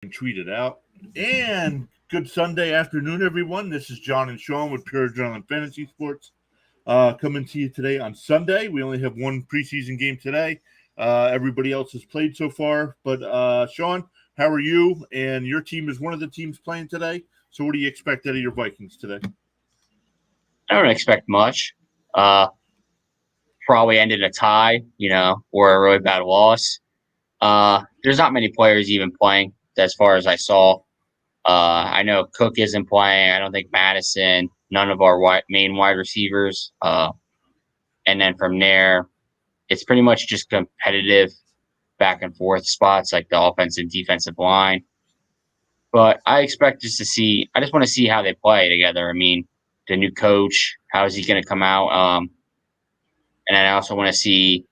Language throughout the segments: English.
and tweet it out. And good Sunday afternoon, everyone. This is John and Sean with Pure Adrenaline Fantasy Sports. Coming to you today on Sunday. We only have one preseason game today. Everybody else has played so far. But Sean, how are you? And your team is one of the teams playing today. So what do you expect out of your Vikings today? I don't expect much. Probably ended a tie, or a really bad loss. There's not many players even playing as far as I saw. I know Cook isn't playing. I don't think Madison, none of our main wide receivers. And then from there, it's pretty much just competitive back and forth spots like the offensive defensive line. But I expect I just want to see how they play together. I mean, the new coach, how is he going to come out? And I also want to see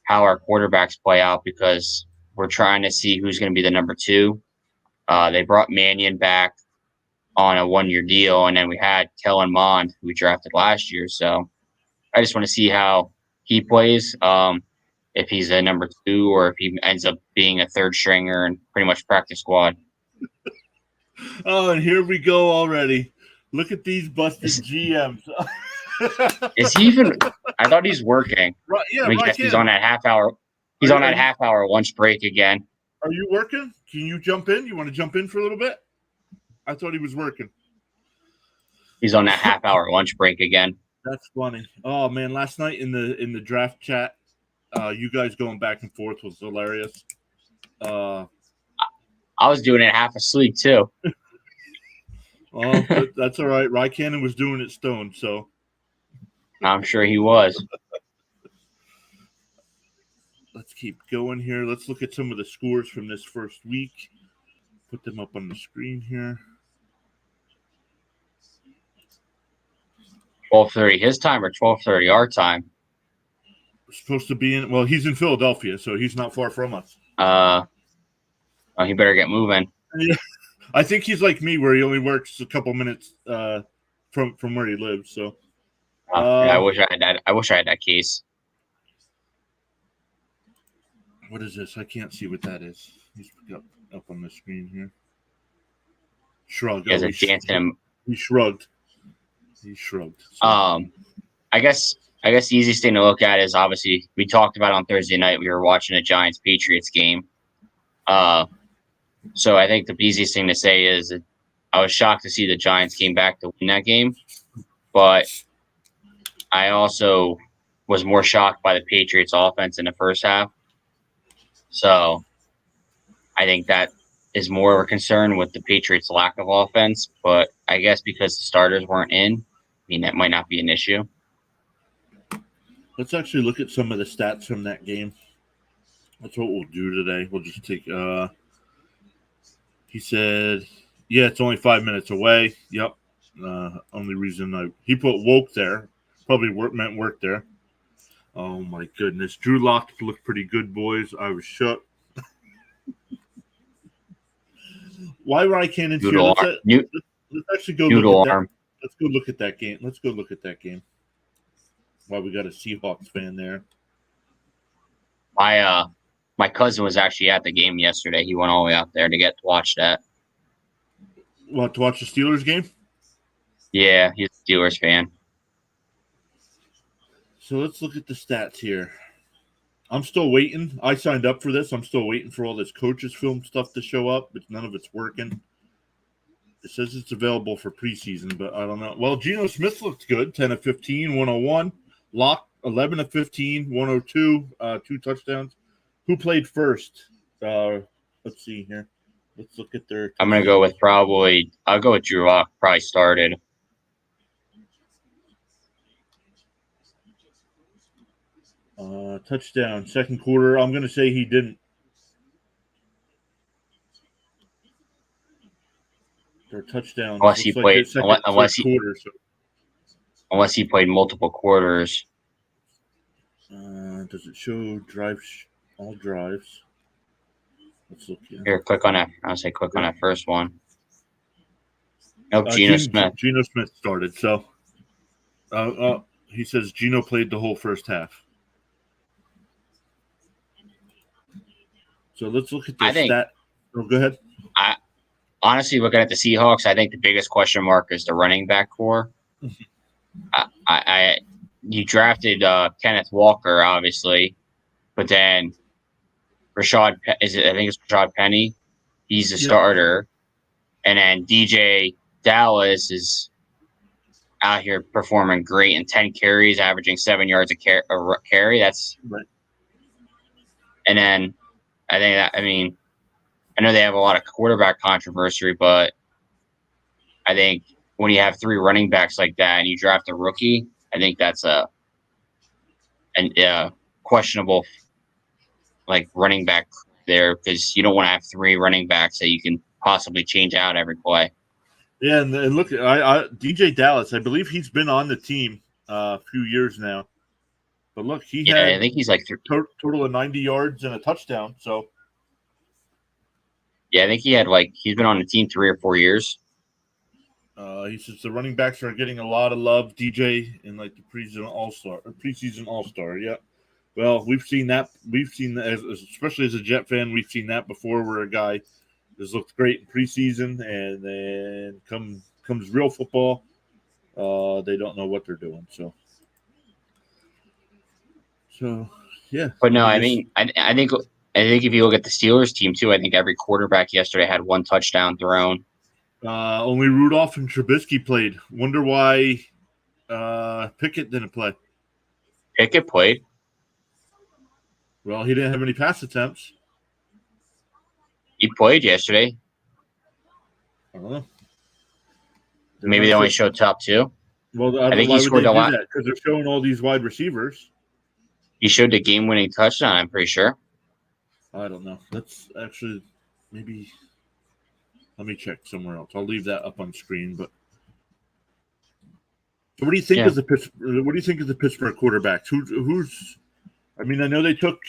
how our quarterbacks play out because we're trying to see who's going to be the number two. They brought Mannion back on a 1-year deal, and then we had Kellen Mond, who we drafted last year. So I just want to see how he plays, if he's a number two or if he ends up being a third stringer and pretty much practice squad. Oh, and here we go already. Look at these busted GMs. Is he even? I thought he's working. Right, yeah, I guess he's on that half hour. He's on that half hour lunch break again. Are you working? Can you jump in? You want to jump in for a little bit? I thought he was working. He's on that half hour lunch break again. That's funny. Oh man, last night in the draft chat, you guys going back and forth was hilarious. I was doing it half asleep too. Oh, that's all right. Rye Cannon was doing it stoned, so I'm sure he was. Let's keep going here. Let's look at some of the scores from this first week. Put them up on the screen here. 12:30 his time or 12:30 our time? We're supposed to be in. Well, he's in Philadelphia, so he's not far from us. He better get moving. Yeah. I think he's like me, where he only works a couple minutes from where he lives. So, yeah, I wish I had that. I wish I had that case. What is this? I can't see what that is. He's up on the screen here. Shrug. He has a chance him. He shrugged. He shrugged. So. I guess the easiest thing to look at is obviously we talked about on Thursday night. We were watching a Giants-Patriots game. So I think the easiest thing to say is that I was shocked to see the Giants came back to win that game, but I also was more shocked by the Patriots offense in the first half. So I think that is more of a concern with the Patriots' lack of offense, but I guess because the starters weren't in, that might not be an issue. Let's actually look at some of the stats from that game. That's what we'll do today. We'll just take he said, yeah, it's only 5 minutes away. Yep. Only reason he put woke there. Probably meant work there. Oh, my goodness. Drew Lock looked pretty good, boys. I was shook. Why Rye Cannon's here? Let's actually go look at that. Let's go look at that game. Let's go look at that game. Why we got a Seahawks fan there. My cousin was actually at the game yesterday. He went all the way out there to get to watch that. Want to watch the Steelers game? Yeah, he's a Steelers fan. So let's look at the stats here. I'm still waiting. I signed up for this. I'm still waiting for all this coaches film stuff to show up, but none of it's working. It says it's available for preseason, but I don't know. Well, Geno Smith looked good. 10 of 15, 101. Locke, 11 of 15, 102, 2 touchdowns. Who played first? Let's see here. Let's look at their. I'm going to go with I'll go with Drew Lock. Probably started. Touchdown, second quarter. I'm going to say he didn't. Their touchdown. Unless he played. Unless he played multiple quarters. Does it show all drives? Let's look here. Click on that. I'll say click on that first one. Nope, Geno Smith. Geno Smith started. So he says Geno played the whole first half. So let's look at the stat. Oh, go ahead. I honestly looking at the Seahawks, I think the biggest question mark is the running back core. I you drafted Kenneth Walker, obviously, but then I think it's Rashad Penny. He's a Yep. starter, and then DJ Dallas is out here performing great in 10 carries, averaging 7 yards a carry. That's Right. and then I mean I know they have a lot of quarterback controversy, but I think when you have three running backs like that and you draft a rookie, I think that's a questionable like running back there because you don't want to have three running backs that you can possibly change out every play. Yeah, and look, DJ Dallas, I believe he's been on the team a few years now. But look, he Yeah, I had think he's like total of 90 yards and a touchdown. So I think he's been on the team 3 or 4 years. he says the running backs are getting a lot of love. DJ in like the preseason all star. Yeah. Well, we've seen that. We've seen that, especially as a Jet fan, we've seen that before, where a guy has looked great in preseason, and then comes real football, they don't know what they're doing. So yeah. But no, I Guess, mean, I think if you look at the Steelers team too, I think every quarterback yesterday had one touchdown thrown. only Rudolph and Trubisky played. Wonder why Pickett didn't play. Pickett played. Well, he didn't have any pass attempts. He played yesterday. I don't know. Maybe they only showed top two. Well, I think why he would they scored do a lot. that? Because they're showing all these wide receivers. He showed the game-winning touchdown. I'm pretty sure. I don't know. That's actually maybe. Let me check somewhere else. I'll leave that up on screen. But so, what do you think of the Pittsburgh quarterbacks? Who's? I mean, I know they took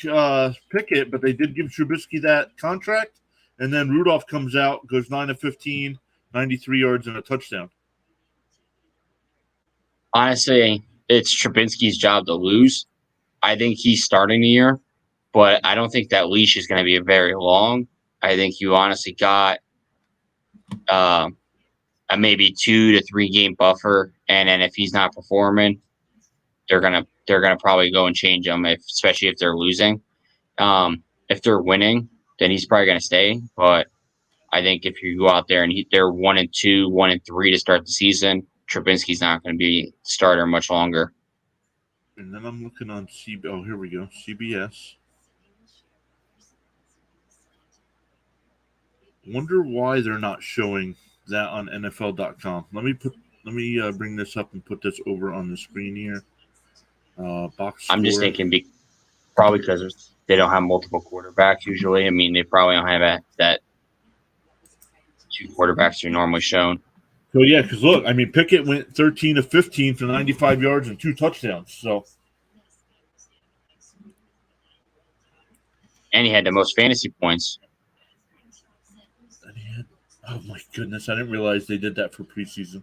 Pickett, but they did give Trubisky that contract, and then Rudolph comes out, goes 9 of 15, 93 yards and a touchdown. Honestly, it's Trubinsky's job to lose. I think he's starting the year, but I don't think that leash is going to be very long. I think you honestly got a maybe 2 to 3 game buffer, and then if he's not performing, they're gonna probably go and change him, especially if they're losing. If they're winning, then he's probably gonna stay. But I think if you go out there and they're 1-2, 1-3 to start the season, Trubinsky's not going to be starter much longer. And then I'm looking on Oh, here we go. CBS. Wonder why they're not showing that on NFL.com. Let me bring this up and put this over on the screen here. Box score. I'm just thinking probably because they don't have multiple quarterbacks usually. I mean, they probably don't have that 2 quarterbacks are normally shown. So yeah, because look, I mean, Pickett went 13 of 15 for 95 yards and 2 touchdowns. So, and he had the most fantasy points. Oh my goodness, I didn't realize they did that for preseason.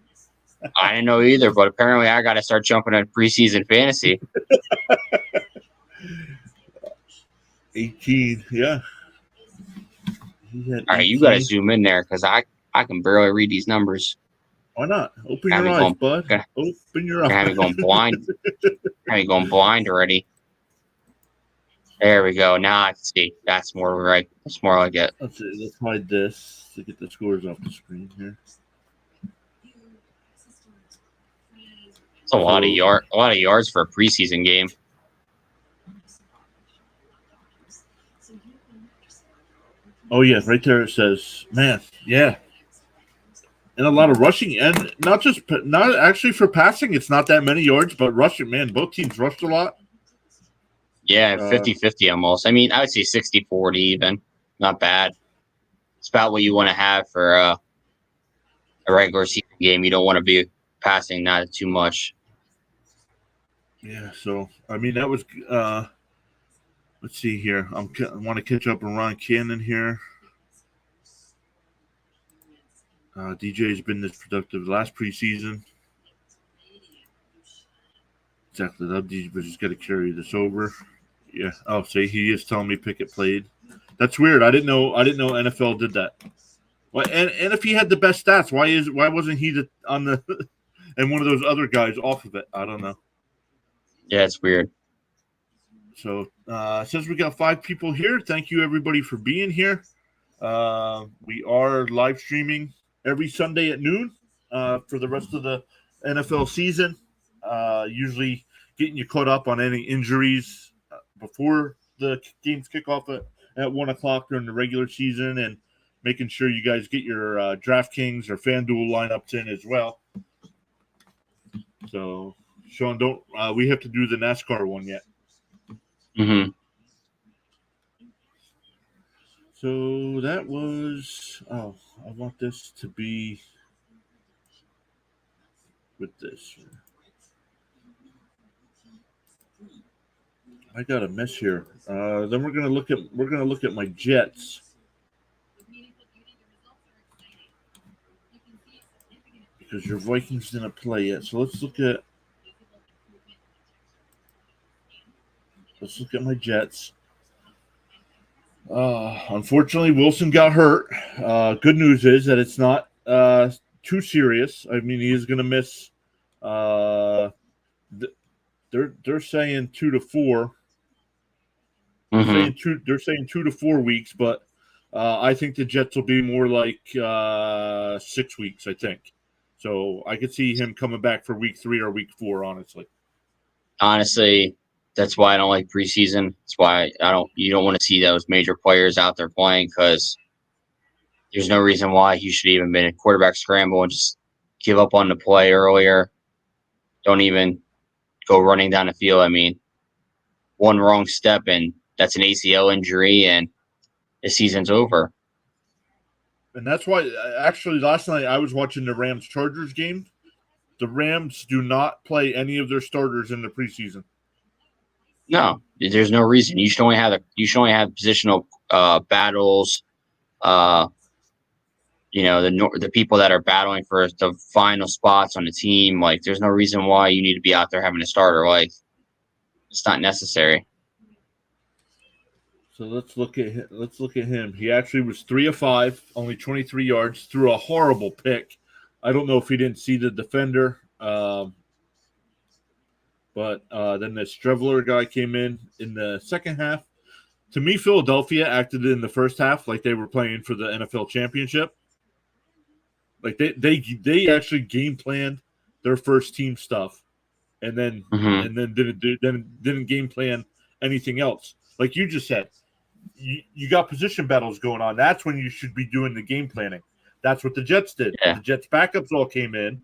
I didn't know either, but apparently I got to start jumping on preseason fantasy. 18, yeah. All right, you got to zoom in there because I can barely read these numbers. Why not? Open your eyes, bud. Open your eyes. Have me going blind. Have me going blind already. There we go. Now I can see. That's more right. That's more like it. Let's see. Let's hide this to get the scores off the screen here. It's a lot of yards for a preseason game. Oh yeah, right there it says, man, yeah. And a lot of rushing, and not actually for passing, it's not that many yards, but rushing, man, both teams rushed a lot. Yeah, 50-50 almost. I mean, I would say 60-40 even. Not bad. It's about what you want to have for a regular season game. You don't want to be passing not too much. Yeah, so, I mean, that was let's see here. I want to catch up on Ron Cannon here. DJ's been this productive last preseason. Exactly. But he's got to carry this over. Yeah. Oh, see, he is telling me Pickett played. That's weird. I didn't know NFL did that. Well, and if he had the best stats, why wasn't he on the and one of those other guys off of it? I don't know. Yeah, it's weird. So since we got 5 people here, thank you everybody for being here. We are live streaming every Sunday at noon for the rest of the NFL season. Usually getting you caught up on any injuries before the games kick off at 1 o'clock during the regular season, and making sure you guys get your DraftKings or FanDuel lineups in as well. So, Sean, don't we have to do the NASCAR one yet? Mm-hmm. So that was. Oh, I want this to be with this. I got a mess here. Then we're gonna look at my Jets. Because your Vikings didn't play yet. So let's look at my Jets. Unfortunately, Wilson got hurt. Good news is that it's not too serious. I mean, he is going to miss. They're saying 2 to 4. Mm-hmm. They're saying 2 to 4 weeks, but I think the Jets will be more like 6 weeks. I think. So I could see him coming back for week 3 or week 4. Honestly, that's why I don't like preseason. That's why you don't want to see those major players out there playing, because there's no reason why you should even been a quarterback scramble and just give up on the play earlier. Don't even go running down the field. I mean, one wrong step and that's an ACL injury and the season's over. And that's why, actually, last night I was watching the Rams-Chargers game. The Rams do not play any of their starters in the preseason. No, there's no reason. You should only have positional battles. The people that are battling for the final spots on the team. Like, there's no reason why you need to be out there having a starter. Like, it's not necessary. So let's look at him. He actually was 3 of 5, only 23 yards, threw a horrible pick. I don't know if he didn't see the defender. But then the Strevler guy came in the second half. To me, Philadelphia acted in the first half like they were playing for the NFL championship. Like they actually game planned their first team stuff, and then didn't game plan anything else. Like you just said, you got position battles going on. That's when you should be doing the game planning. That's what the Jets did. Yeah. The Jets backups all came in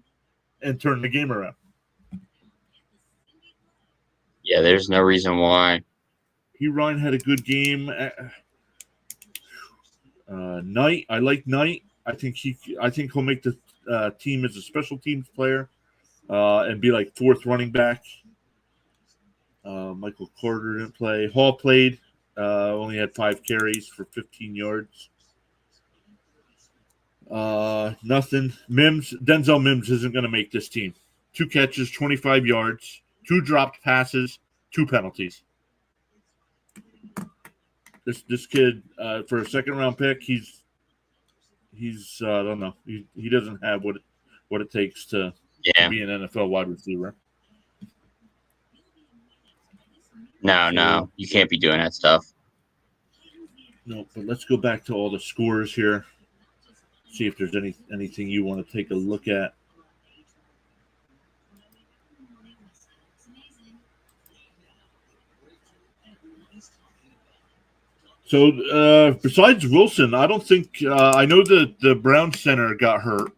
and turned the game around. Yeah, there's no reason why. Ryan had a good game. Knight, I like Knight. I think he'll make the team as a special teams player and be like 4th running back. Michael Carter didn't play. Hall played. Only had 5 carries for 15 yards. Nothing. Denzel Mims isn't going to make this team. 2 catches, 25 yards, 2 dropped passes, 2 penalties. This kid, for a second-round pick, he's I don't know. He doesn't have what it takes to be an NFL wide receiver. No, you can't be doing that stuff. No, but let's go back to all the scores here. See if there's anything you want to take a look at. So besides Wilson, I don't think I know the Brown center got hurt.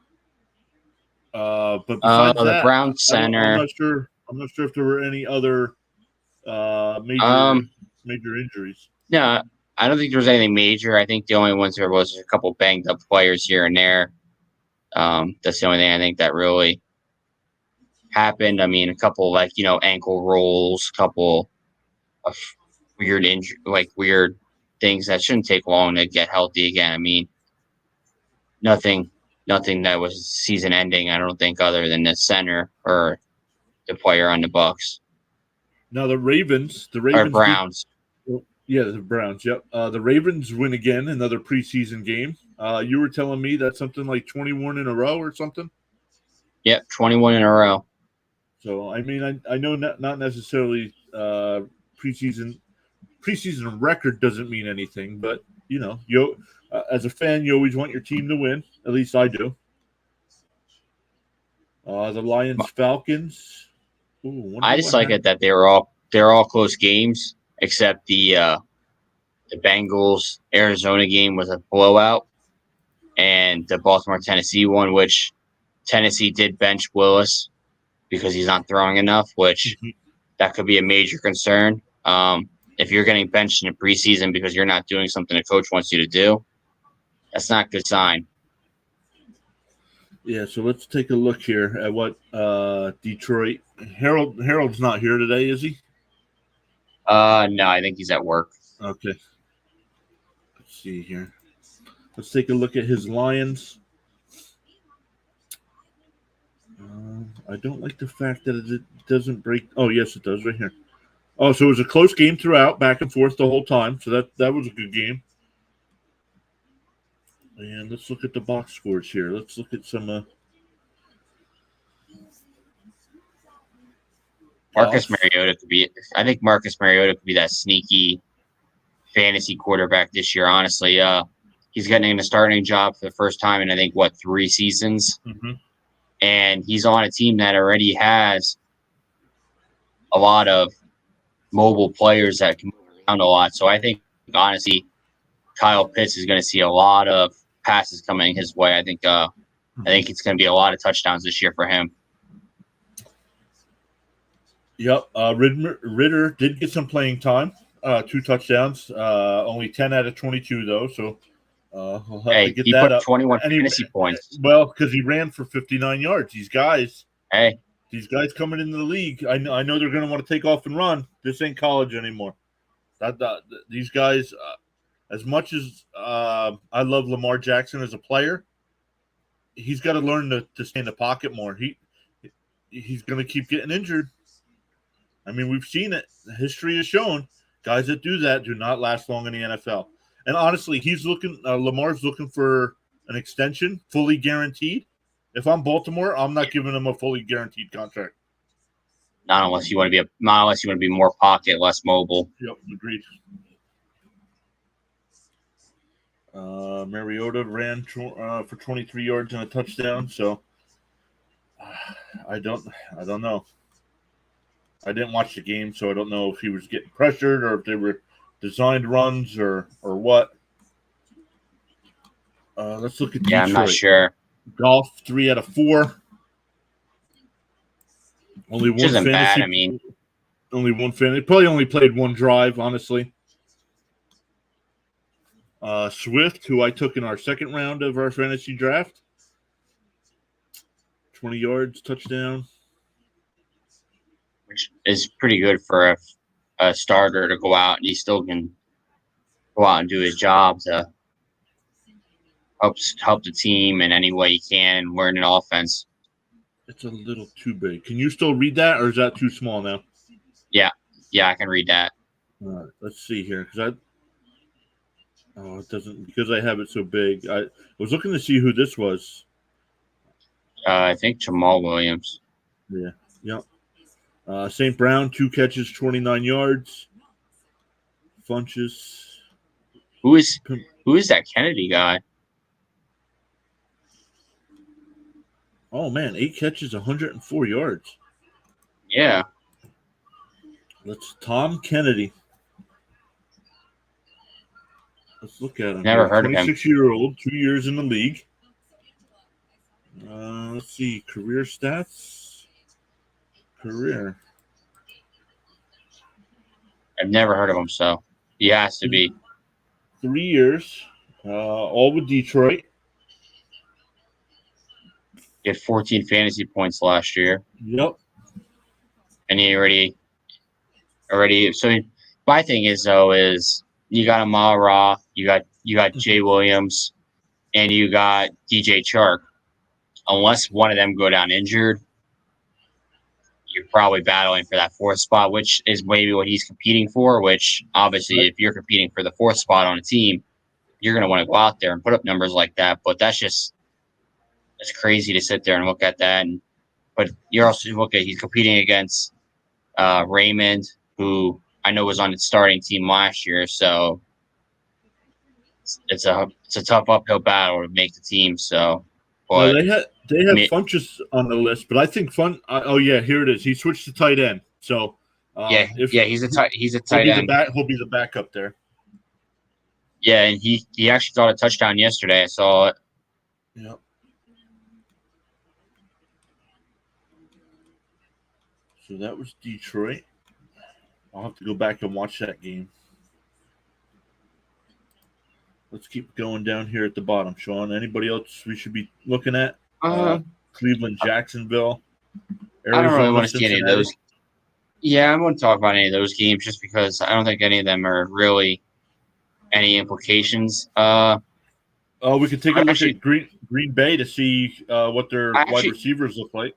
But besides the Brown center, I'm not sure if there were any other major injuries. No, I don't think there was anything major. I think the only ones there was a couple banged up players here and there. That's the only thing I think that really happened. I mean, a couple ankle rolls, a couple of weird weird things that shouldn't take long to get healthy again. I mean, nothing that was season ending. I don't think, other than the center or the player on the Bucks. Now the Ravens or Browns. Yeah, the Browns. Yep. The Ravens win again, another preseason game. You were telling me that's something like 21 in a row or something. Yep, 21 in a row. So I mean, I know not necessarily preseason record doesn't mean anything, but you as a fan, you always want your team to win. At least I do. The Lions Falcons. Ooh, wonder I just what like it happened. that they're all close games, except the Bengals Arizona game was a blowout, and the Baltimore Tennessee one, which Tennessee did bench Willis because he's not throwing enough, which that could be a major concern. If you're getting benched in a preseason because you're not doing something a coach wants you to do, that's not a good sign. Yeah, so let's take a look here at what Detroit Harold's not here today, is he? No, I think he's at work. Okay. Let's see here. Let's take a look at his Lions. I don't like the fact that it doesn't break. Oh, yes, it does right here. Oh, so it was a close game throughout, back and forth the whole time. So that was a good game. And let's look at the box scores here. Let's look at some Marcus golf. Mariota could be. I think Marcus Mariota could be that sneaky fantasy quarterback this year. Honestly, he's getting a starting job for the first time in I think 3 seasons, Mm-hmm. and he's on a team that already has a lot of mobile players that can move around a lot. So I think honestly, Kyle Pitts is going to see a lot of passes coming his way. I think it's going to be a lot of touchdowns this year for him. Yep. Ritter did get some playing time. 2 touchdowns. Only 10 out of 22 though. So he'll have to Hey, get he that put up. 21 And fantasy points. well, because he ran for 59 yards. Hey, These guys coming into the league. I know they're going to want to take off and run. This ain't college anymore. These guys, as much as I love Lamar Jackson as a player, he's got to learn to stay in the pocket more. He's going to keep getting injured. I mean, we've seen it. History has shown guys that do that do not last long in the NFL. And honestly, Lamar's looking for an extension, fully guaranteed. If I'm Baltimore, I'm not giving him a fully guaranteed contract. not unless you want to be more pocket, less mobile. Yep, agreed. Mariota ran for 23 yards and a touchdown. So I don't know. I didn't watch the game, so I don't know if he was getting pressured or if they were designed runs or what. Let's look at Detroit. Yeah, I'm not sure. Golf 3 out of 4. Only Which one isn't fantasy. bad. I mean, only one fantasy. Probably only played one drive, honestly. Swift, who I took in our second round of our fantasy draft, 20 yards, touchdown. which is pretty good for a starter to go out and he still can go out and do his job to help the team in any way he can and learn an offense. It's a little too big. Can you still read that, or is that too small now? Yeah, I can read that. Let's see here, because it doesn't, because I have it so big. I was looking to see who this was. I think Jamal Williams. Yeah, yep. St. Brown, 2 catches, 29 yards. Funches. Who is that Kennedy guy? Oh man, 8 catches, 104 yards. Yeah. That's Tom Kennedy. Let's look at him. Never heard of him. 26-year-old, 2 years in the league. Let's see, career stats. Career. I've never heard of him, so he has to be. 3 years, all with Detroit. He had 14 fantasy points last year. Yep. And he already. So my thing is you got Amon Ra, you got Jay Williams, and you got DJ Chark. Unless one of them go down injured, you're probably battling for that fourth spot, which is maybe what he's competing for. Which obviously, Right. if you're competing for the fourth spot on a team, you're going to want to go out there and put up numbers like that. But it's crazy to sit there and look at that. But you're also look at he's competing against Raymond, who I know was on the starting team last year. So it's a tough uphill battle to make the team. So, Well, but they I have mean, Funches on the list, but I think oh yeah, here it is. He switched to tight end. So if yeah, he's a tight end. he'll be the backup there. Yeah, and he actually got a touchdown yesterday. I saw it. Yeah. So that was Detroit. I'll have to go back and watch that game. Let's keep going down here at the bottom, Sean. Anybody else we should be looking at? Cleveland, Jacksonville, Arizona, I don't really want to see Cincinnati. any of those. Yeah, I wouldn't talk about any of those games just because I don't think any of them are really any implications. We could take a look at Green Bay to see what their wide receivers look like.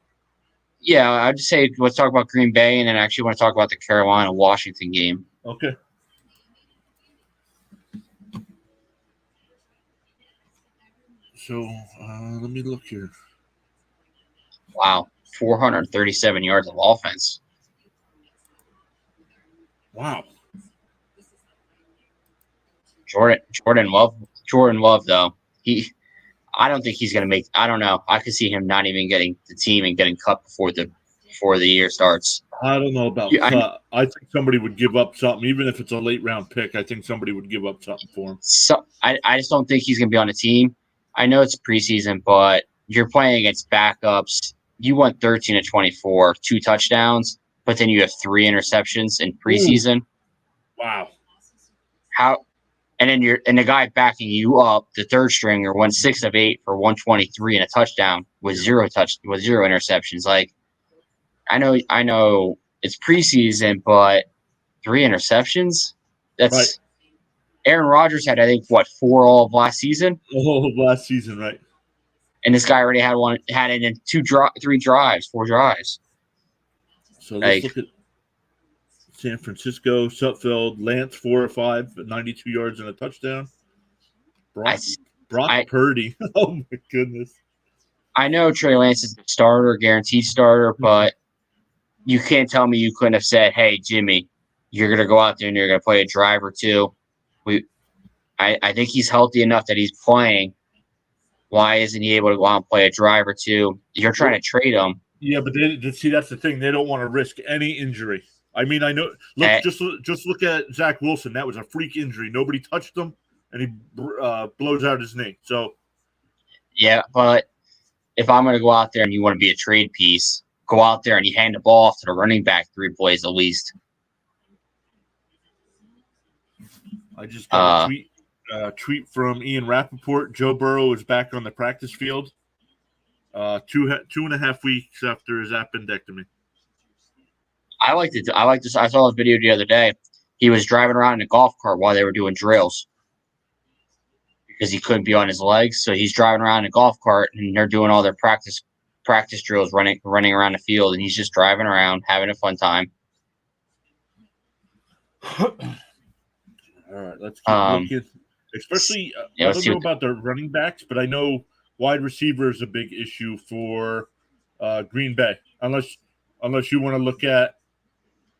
Yeah, I'd say let's talk about Green Bay, and then I actually want to talk about the Carolina-Washington game. Okay. So let me look here. Wow, 437 yards of offense. Wow. Jordan Love though. I don't think he's going to make. I don't know. I could see him not even getting the team and getting cut before the year starts. I don't know about cut. I think somebody would give up something, even if it's a late round pick. I think somebody would give up something for him. So I just don't think he's going to be on the team. I know it's preseason, but you're playing against backups. You went 13 to 24, 2 touchdowns, but then you have 3 interceptions in preseason. Ooh. Wow. How? And then the guy backing you up, the third stringer, went 6 of 8 for 123 and a touchdown with 0 interceptions. Like, I know it's preseason, but 3 interceptions. That's right. Aaron Rodgers had, I think, 4 all of last season. All of last season, right? And this guy already had it in 4 drives. So let's look at San Francisco, Sutfield, Lance 4 or 5, 92 yards and a touchdown. Brock Purdy. Oh my goodness. I know Trey Lance is the starter, guaranteed starter, but you can't tell me you couldn't have said, "Hey, Jimmy, you're gonna go out there and you're gonna play a drive or two." I think he's healthy enough that he's playing. Why isn't he able to go out and play a drive or two? You're trying to trade him. Yeah, but see, that's the thing. They don't want to risk any injury. I mean, I know. Look, just look at Zach Wilson. That was a freak injury. Nobody touched him, and he blows out his knee. So, yeah, but if I'm going to go out there and you want to be a trade piece, go out there and you hand the ball off to the running back 3 plays at least. I just got a tweet from Ian Rappaport. Joe Burrow is back on the practice field 2.5 weeks after his appendectomy. I liked it. I saw his video the other day. He was driving around in a golf cart while they were doing drills because he couldn't be on his legs. So he's driving around in a golf cart, and they're doing all their practice drills, running around the field, and he's just driving around, having a fun time. All right, let's keep looking. Especially, I don't know about the running backs, but I know wide receiver is a big issue for Green Bay. Unless you want to look at.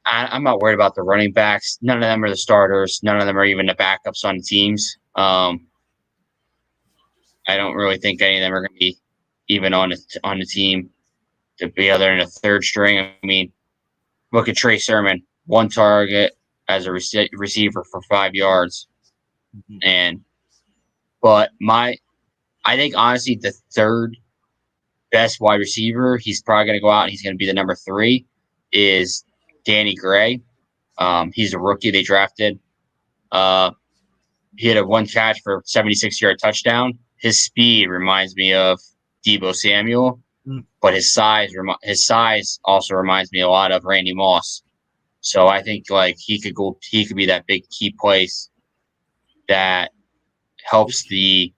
I'm not worried about the running backs. None of them are the starters. None of them are even the backups on the teams. I don't really think any of them are going to be even on the team to be other than a third string. I mean, look at Trey Sermon, 1 target as a receiver for 5 yards. Mm-hmm. I think honestly the third best wide receiver, he's probably going to go out and he's going to be the number 3, is Danny Gray. He's a rookie they drafted. He had a 1 catch for a 76-yard touchdown. His speed reminds me of Deebo Samuel, but his size also reminds me a lot of Randy Moss. So I think he could be that big key place that helps the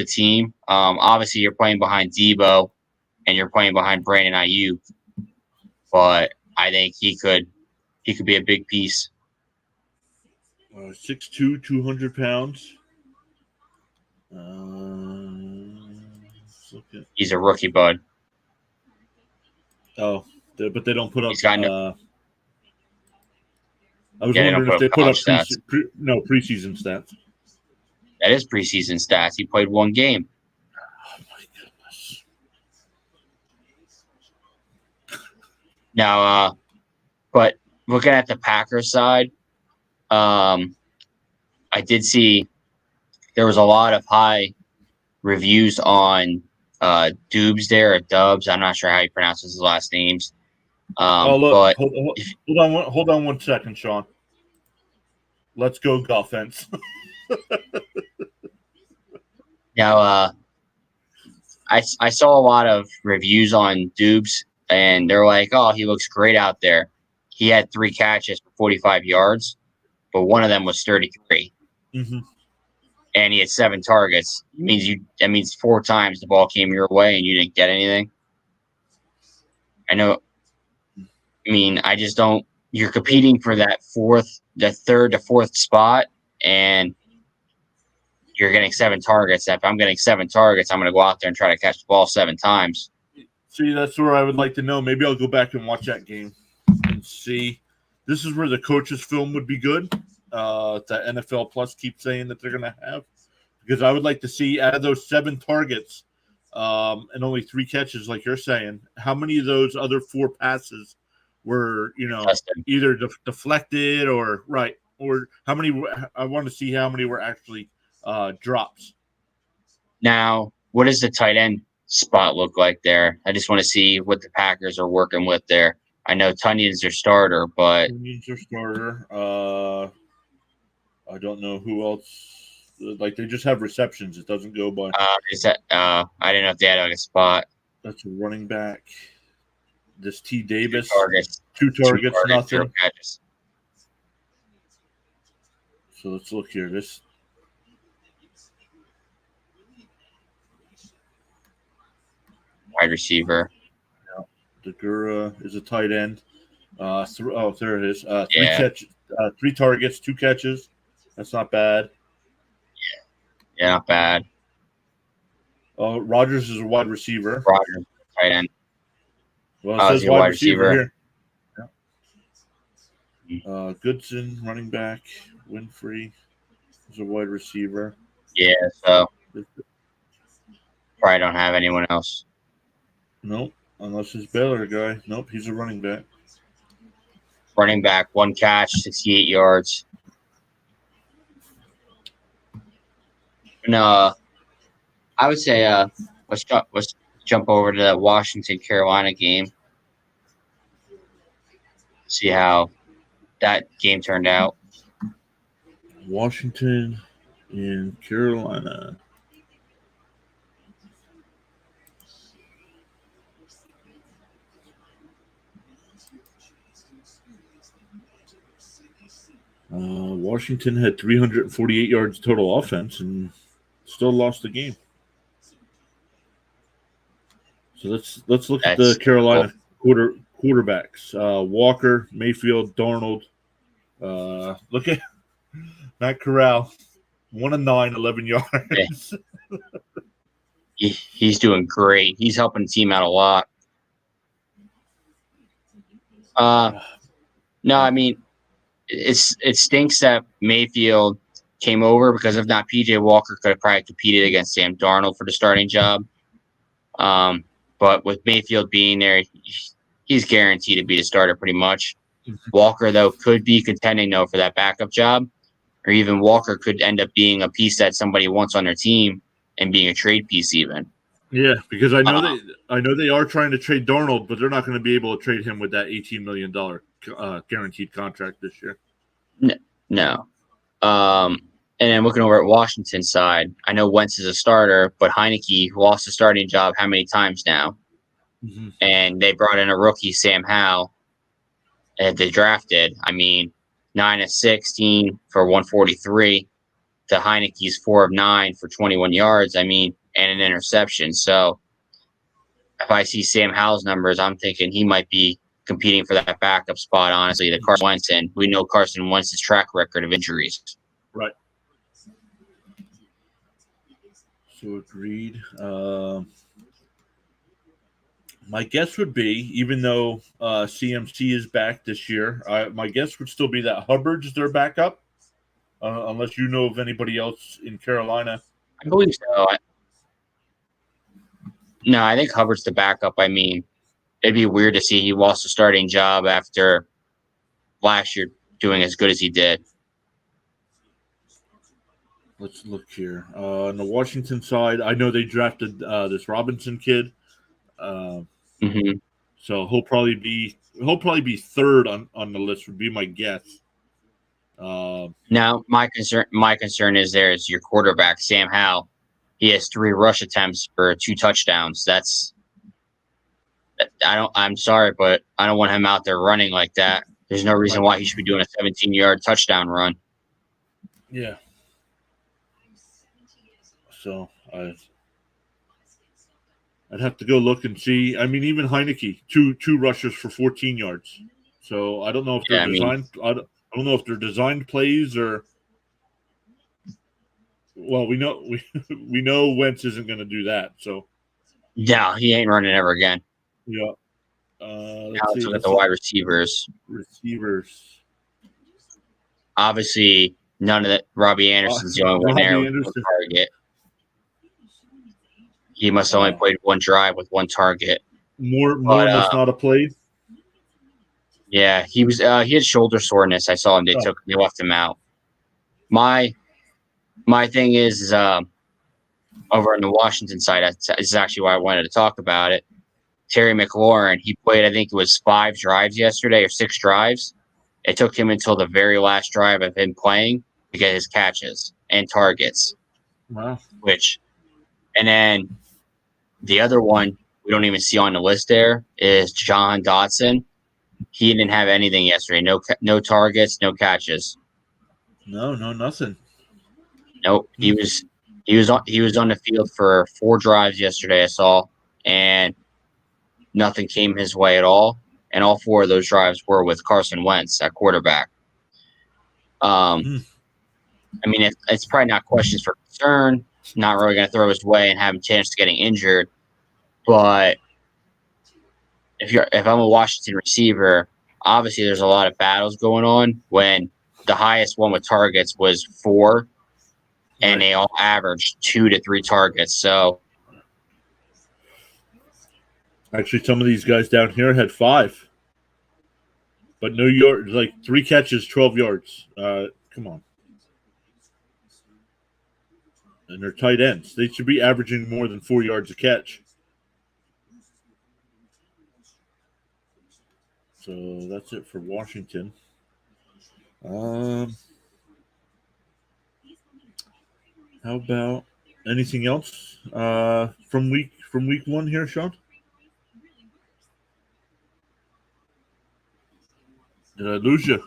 team. Obviously, you're playing behind Deebo, and you're playing behind Brandon Ayuk. but I think he could be a big piece. 6'2", 200 pounds. He's a rookie, bud. Oh, but they don't put up. He's got I was they don't wondering if they put up stats. preseason stats. That is preseason stats. He played one game. Oh my goodness. Now, but looking at the Packers side, I did see there was a lot of high reviews on Dubes there, or Dubs. I'm not sure how he pronounces his last names. Look, But hold on 1 second, Sean. Let's go offense. now, I saw a lot of reviews on Dubes, and they're like, "Oh, he looks great out there." He had 3 catches for 45 yards, but one of them was 33, and he had 7 targets. That means 4 times the ball came your way and you didn't get anything. I know. I mean, I just don't. You're competing for the 3rd to 4th spot, and you're getting 7 targets. If I'm getting 7 targets, I'm going to go out there and try to catch the ball 7 times. See, that's where I would like to know. Maybe I'll go back and watch that game and see. This is where the coach's film would be good. That NFL Plus keeps saying that they're going to have, because I would like to see, out of those 7 targets and only 3 catches, like you're saying, how many of those other 4 passes were, either deflected or how many. I want to see how many were actually drops. Now, what does the tight end spot look like there? I just want to see what the Packers are working with there. I know Tunyon's their starter, but Tunyon's their starter. I don't know who else. Like, they just have receptions. It doesn't go by. Is that? I didn't know if they had a spot. That's a running back. This T. Davis. 2 targets, nothing. 0 catches. So let's look here. This. Wide receiver. Degura is a tight end. There it is. 3 catches, 3 targets, 2 catches. That's not bad. Yeah, not bad. Rogers is a wide receiver. Rogers, tight end. Well, it says wide receiver here. Yeah. Goodson, running back. Winfrey is a wide receiver. Yeah, so probably don't have anyone else. Nope, unless it's Baylor guy. Nope, he's a running back. Running back, 1 catch, 68 yards. No, I would say let's jump over to that Washington-Carolina game. See how that game turned out. Washington and Carolina. Washington had 348 yards total offense and still lost the game. So let's look at the Carolina quarterbacks. Walker, Mayfield, Darnold. Look at Matt Corral, 1 of 9, 11 yards. He's doing great. He's helping the team out a lot. No, I mean, it stinks that Mayfield came over, because if not, PJ Walker could have probably competed against Sam Darnold for the starting job. But with Mayfield being there, he's guaranteed to be the starter pretty much. Walker, though, could be contending, though, for that backup job. Or even Walker could end up being a piece that somebody wants on their team and being a trade piece even. Yeah, because I know they are trying to trade Darnold, but they're not going to be able to trade him with that $18 million guaranteed contract this year. No. And then looking over at Washington's side, I know Wentz is a starter, but Heineke lost the starting job how many times now? Mm-hmm. And they brought in a rookie, Sam Howell, that they drafted. I mean, 9 of 16 for 143 to Heineke's 4 of 9 for 21 yards. I mean, and an interception. So if I see Sam Howell's numbers, I'm thinking he might be competing for that backup spot, honestly, that Carson Wentz in. We know Carson Wentz's track record of injuries. Right. So agreed. My guess would be, even though CMC is back this year, my guess would still be that Hubbard's their backup, unless you know of anybody else in Carolina. I believe so. No, I think Hubbard's the backup. I mean, it'd be weird to see he lost the starting job after last year doing as good as he did. Let's look here. On the Washington side, I know they drafted this Robinson kid, Mm-hmm. so he'll probably be third on the list. Would be my guess. Now, my concern is there's your quarterback Sam Howell. He has 3 rush attempts for 2 touchdowns. I'm sorry, but I don't want him out there running like that. There's no reason why he should be doing a 17-yard touchdown run. Yeah. So I'd have to go look and see. I mean, even Heineke, two rushes for 14 yards. So I don't know if they're designed. I don't know if they're designed plays or. Well, we know Wentz isn't going to do that. So. Yeah, he ain't running ever again. Yeah. Let's look at the wide receivers. Receivers. Obviously, none of that. Robbie Anderson's the only one there with one target. He must have only played one drive with one target. Moore must not have played. Yeah, he was. He had shoulder soreness. I saw him. They left him out. My thing is over on the Washington side. This is actually why I wanted to talk about it. Terry McLaurin. He played. I think it was 5 drives yesterday or 6 drives. It took him until the very last drive of him playing to get his catches and targets. Wow. And then the other one we don't even see on the list there is John Dotson. He didn't have anything yesterday. No targets, no catches. No, nothing. Nope. He was on the field for 4 drives yesterday, I saw, and nothing came his way at all. And all 4 of those drives were with Carson Wentz at quarterback. I mean, it's probably not questions for concern. Not really going to throw his way and have a chance of getting injured. But if I'm a Washington receiver, obviously there's a lot of battles going on when the highest one with targets was 4, and they all averaged 2 to 3 targets. So actually, some of these guys down here had 5, but no yards, like 3 catches, 12 yards. Come on. And they're tight ends. They should be averaging more than 4 yards a catch. So that's it for Washington. How about anything else from week 1 here, Sean? Did I lose you?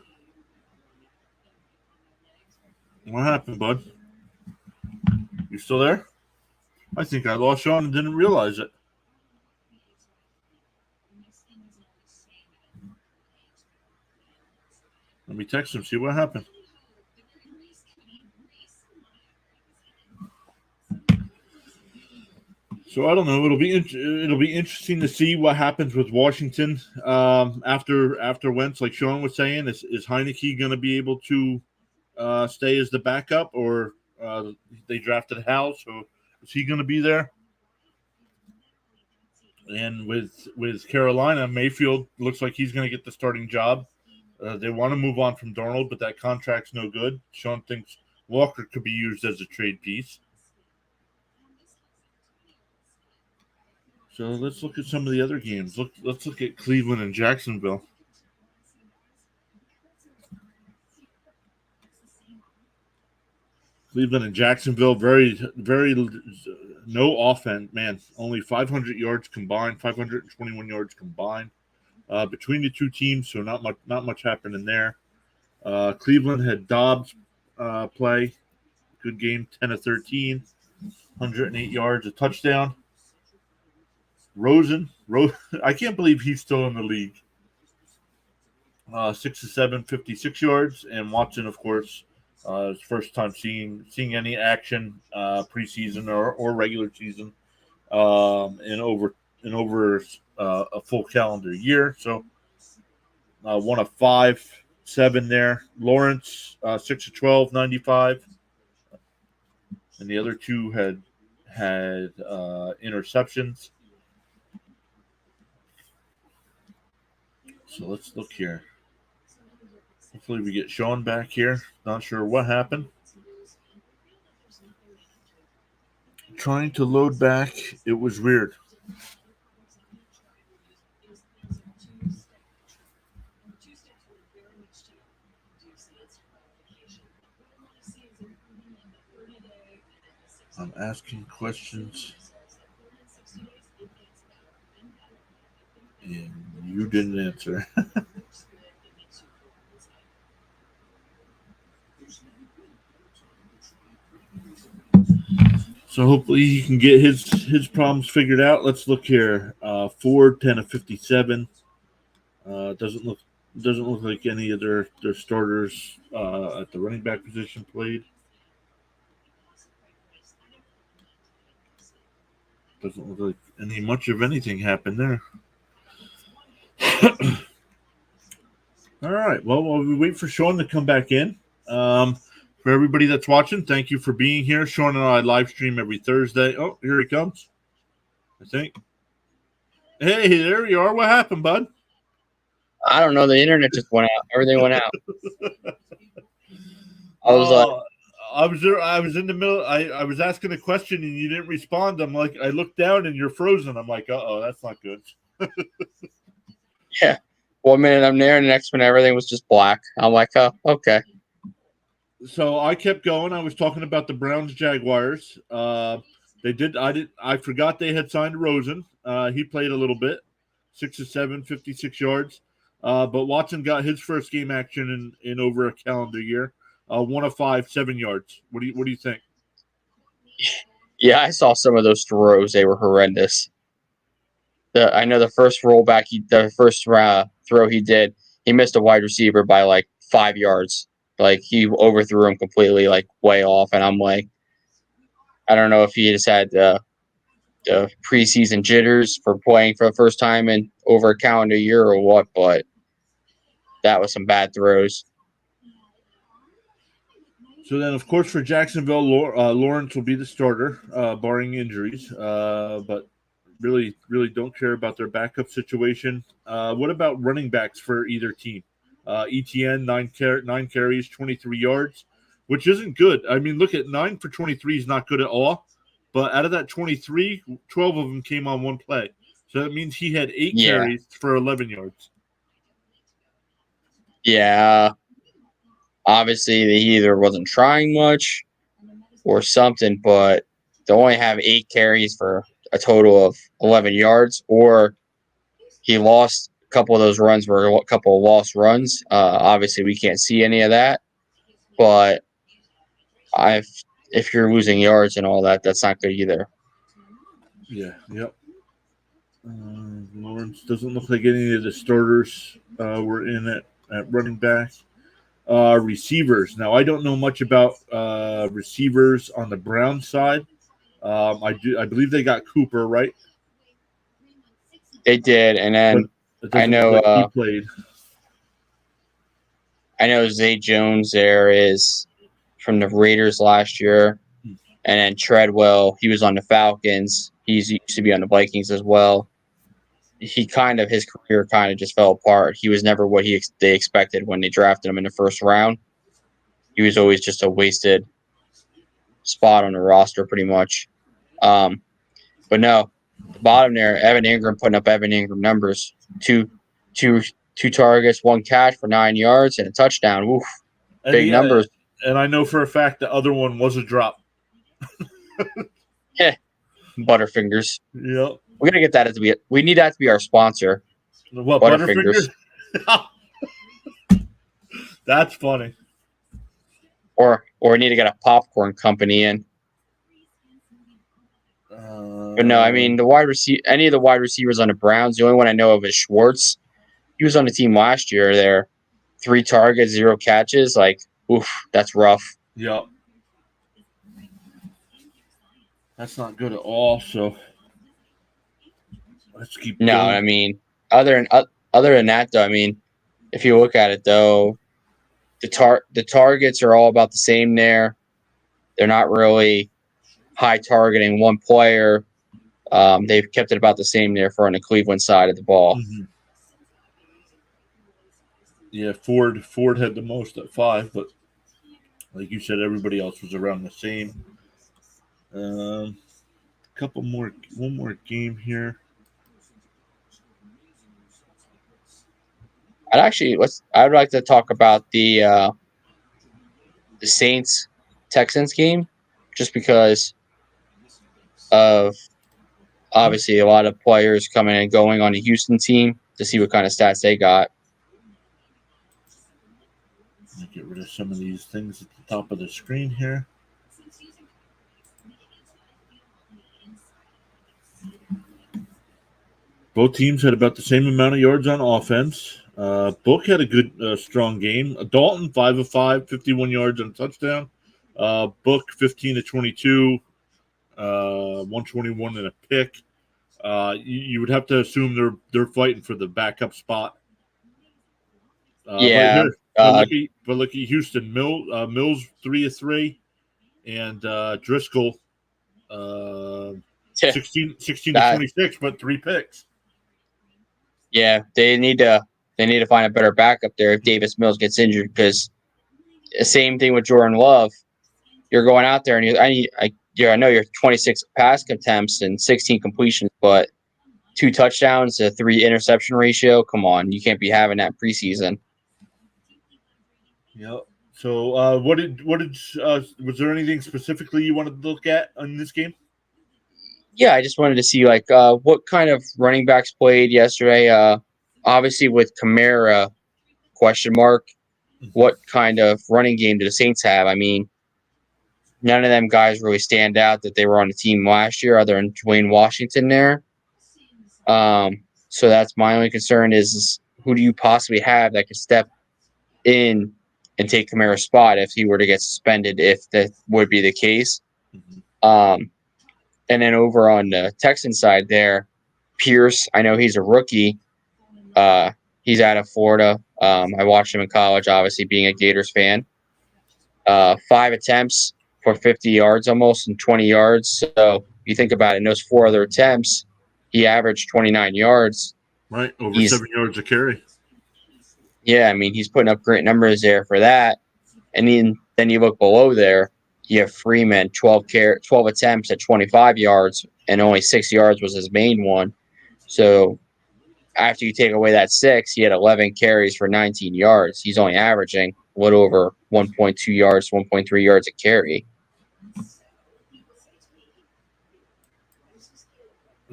What happened, bud? You still there? I think I lost Sean and didn't realize it. Let me text him, see what happened. So I don't know. It'll be interesting to see what happens with Washington after Wentz. Like Sean was saying, is Heineke going to be able to stay as the backup, or they drafted Hal, so is he going to be there? And with Carolina, Mayfield looks like he's going to get the starting job. They want to move on from Darnold, but that contract's no good. Sean thinks Walker could be used as a trade piece. So let's look at some of the other games. Let's look at Cleveland and Jacksonville. Cleveland and Jacksonville, very, very no offense, man. Only 500 yards combined, 521 yards combined between the two teams. So not much happening there. Cleveland had Dobbs play, good game, 10 of 13, 108 yards, a touchdown. Rosen, I can't believe he's still in the league. 6 to 7, 56 yards. And Watson, of course, his first time seeing any action preseason or regular season in over a full calendar year. So 1 of 5, 7 there. Lawrence 6 to 12, 95, and the other two had interceptions. So let's look here. Hopefully we get Sean back here. Not sure what happened. Trying to load back. It was weird. I'm asking questions. And you didn't answer. So hopefully he can get his problems figured out. Let's look here. Ford 10 of 57. Doesn't look like any of their starters at the running back position played. Doesn't look like much of anything happened there. All right. Well, while we wait for Sean to come back in, for everybody that's watching, thank you for being here. Sean and I live stream every Thursday. Oh, here he comes. I think. Hey, there you are. What happened, bud? I don't know. The internet just went out. Everything went out. I was I was in the middle. I was asking a question and you didn't respond. I'm like, I looked down and you're frozen. I'm like, oh, that's not good. yeah. 1 minute I'm there, and the next minute everything was just black. I'm like, oh, okay. So I kept going. I was talking about the Browns Jaguars. They did. I forgot they had signed Rosen. He played a little bit, 6 to 7, 56 yards. But Watson got his first game action in over a calendar year. 1 of 5, 7 yards. What do you think? Yeah, I saw some of those throws. They were horrendous. I know the first rollback, the first throw he did, he missed a wide receiver by like 5 yards. Like he overthrew him completely, like way off. And I'm like, I don't know if he just had the preseason jitters for playing for the first time in over a calendar year or what, but that was some bad throws. So then, of course, for Jacksonville, Lawrence will be the starter, barring injuries. But really don't care about their backup situation. What about running backs for either team? ETN, 9 carries, 23 yards, which isn't good. I mean, look at 9 for 23 is not good at all. But out of that 23, 12 of them came on one play. So that means he had 8 carries for 11 yards. Yeah. Obviously, he either wasn't trying much or something, but to only have 8 carries for a total of 11 yards, or he lost a couple of those runs were a couple of lost runs. Obviously, we can't see any of that, but if you're losing yards and all that, that's not good either. Yeah, yep. Lawrence doesn't look like any of the starters were in at running back. Receivers. Now, I don't know much about receivers on the Browns side. I believe they got Cooper, right? They did, and then I know like he played. I know Zay Jones there is from the Raiders last year, and then Treadwell, he was on the Falcons. He used to be on the Vikings as well. His career kind of just fell apart. He was never what they expected when they drafted him in the first round. He was always just a wasted spot on the roster, pretty much. But no, the bottom there, Evan Ingram putting up Evan Ingram numbers: two targets, 1 catch for 9 yards and a touchdown. Oof, big numbers. And I know for a fact the other one was a drop. Yeah, Butterfingers. Yep. We're gonna get that we need that to be our sponsor. What, Butterfingers? That's funny. Or we need to get a popcorn company in. But no, I mean any of the wide receivers on the Browns. The only one I know of is Schwartz. He was on the team last year there. 3 targets, 0 catches. Like, oof, that's rough. Yep. That's not good at all. So let's keep No, going. I mean, other than that, though, I mean, if you look at it, though, the targets are all about the same there. They're not really high targeting one player. They've kept it about the same there for on the Cleveland side of the ball. Mm-hmm. Yeah, Ford had the most at 5, but like you said, everybody else was around the same. One more game here. I'd like to talk about the Saints Texans game, just because of obviously a lot of players coming and going on the Houston team to see what kind of stats they got. Let me get rid of some of these things at the top of the screen here. Both teams had about the same amount of yards on offense. Book had a good, strong game. Dalton, 5 of 5, 51 yards and a touchdown. Book, 15 of 22, 121 and a pick. You would have to assume they're fighting for the backup spot. But Yeah, here, but look at Houston. Mills 3 of 3, and Driscoll 16 to that 26, but 3 picks. yeah, they need to find a better backup there if Davis Mills gets injured, because the same thing with Jordan Love. You're going out there and I know you're 26 pass attempts and 16 completions, but 2 touchdowns, a 3 interception ratio. Come on, you can't be having that preseason. Yep. So, was there anything specifically you wanted to look at in this game? Yeah, I just wanted to see what kind of running backs played yesterday. Obviously with Kamara, question mark. What kind of running game do the Saints have? I mean, none of them guys really stand out that they were on the team last year, other than Dwayne Washington there. So that's my only concern is who do you possibly have that could step in and take Kamara's spot if he were to get suspended, if that would be the case. And then over on the Texan side there, Pierce, I know he's a rookie. He's out of Florida. I watched him in college, obviously being a Gators fan. 5 attempts for 50 yards almost and 20 yards. So you think about it, in those 4 other attempts, he averaged 29 yards. Right, over 7 yards a carry. Yeah, I mean, he's putting up great numbers there for that. And then you look below there, you have Freeman, 12 attempts at 25 yards, and only 6 yards was his main one. So after you take away that 6, he had 11 carries for 19 yards. He's only averaging a little over 1.2 yards, 1.3 yards a carry.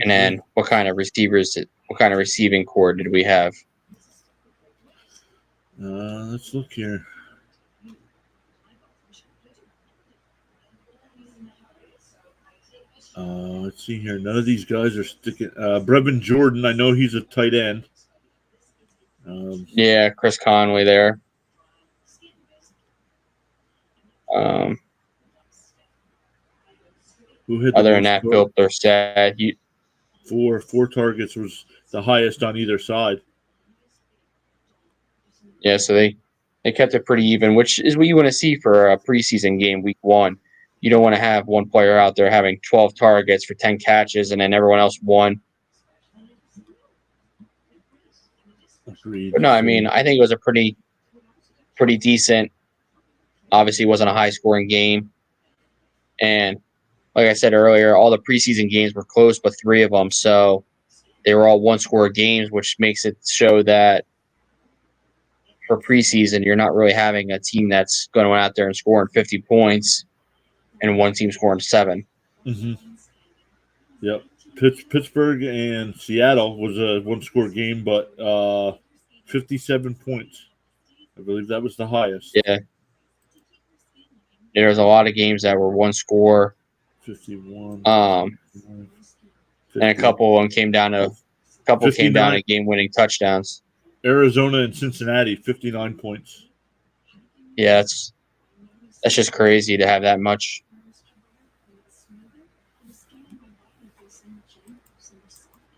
And then what kind of receiving core did we have? Let's look here. Let's see here. None of these guys are sticking. Brevin Jordan, I know he's a tight end. Yeah, Chris Conley there. Who hit other than that, Philip Dorsett. Four targets was the highest on either side. Yeah, so they kept it pretty even, which is what you want to see for a preseason game, week 1. You don't want to have one player out there having 12 targets for 10 catches and then everyone else 1. Agreed. But no, I mean, I think it was a pretty decent. Obviously, it wasn't a high-scoring game. And like I said earlier, all the preseason games were close, but 3 of them. So they were all one-score games, which makes it show that for preseason, you're not really having a team that's going out there and scoring 50 points and one team scoring 7. Mm-hmm. Yep. Pittsburgh and Seattle was a one-score game, but 57 points. I believe that was the highest. Yeah. There was a lot of games that were one score. 51. And a couple of them came down to game-winning touchdowns. Arizona and Cincinnati, 59 points. Yeah, that's just crazy to have that much.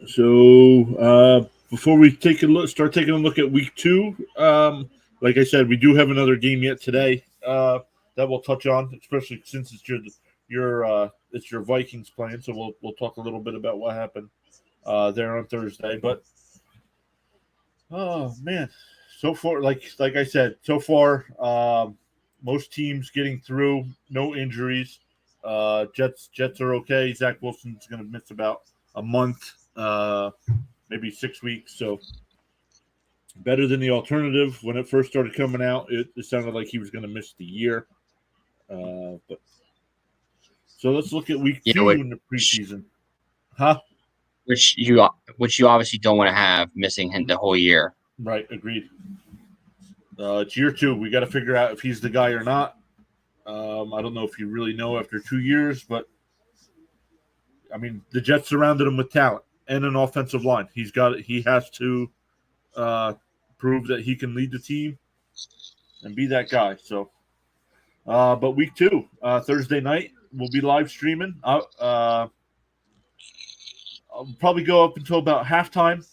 So before we start taking a look at week 2, like I said, we do have another game yet today that we'll touch on, especially since it's your Vikings playing. So we'll talk a little bit about what happened there on Thursday. But oh man, so far, like I said, so far, most teams getting through, no injuries. Jets are okay. Zach Wilson's going to miss about a month, maybe 6 weeks. So better than the alternative. When it first started coming out, it sounded like he was going to miss the year. But so let's look at week Yeah, 2 in the preseason. Huh? which you obviously don't want to have missing him the whole year. Right. Agreed. It's year 2. We got to figure out if he's the guy or not. I don't know if you really know after 2 years, but I mean, the Jets surrounded him with talent and an offensive line. He has to prove that he can lead the team and be that guy. So, but week 2, Thursday night, we'll be live streaming. I'll probably go up until about halftime.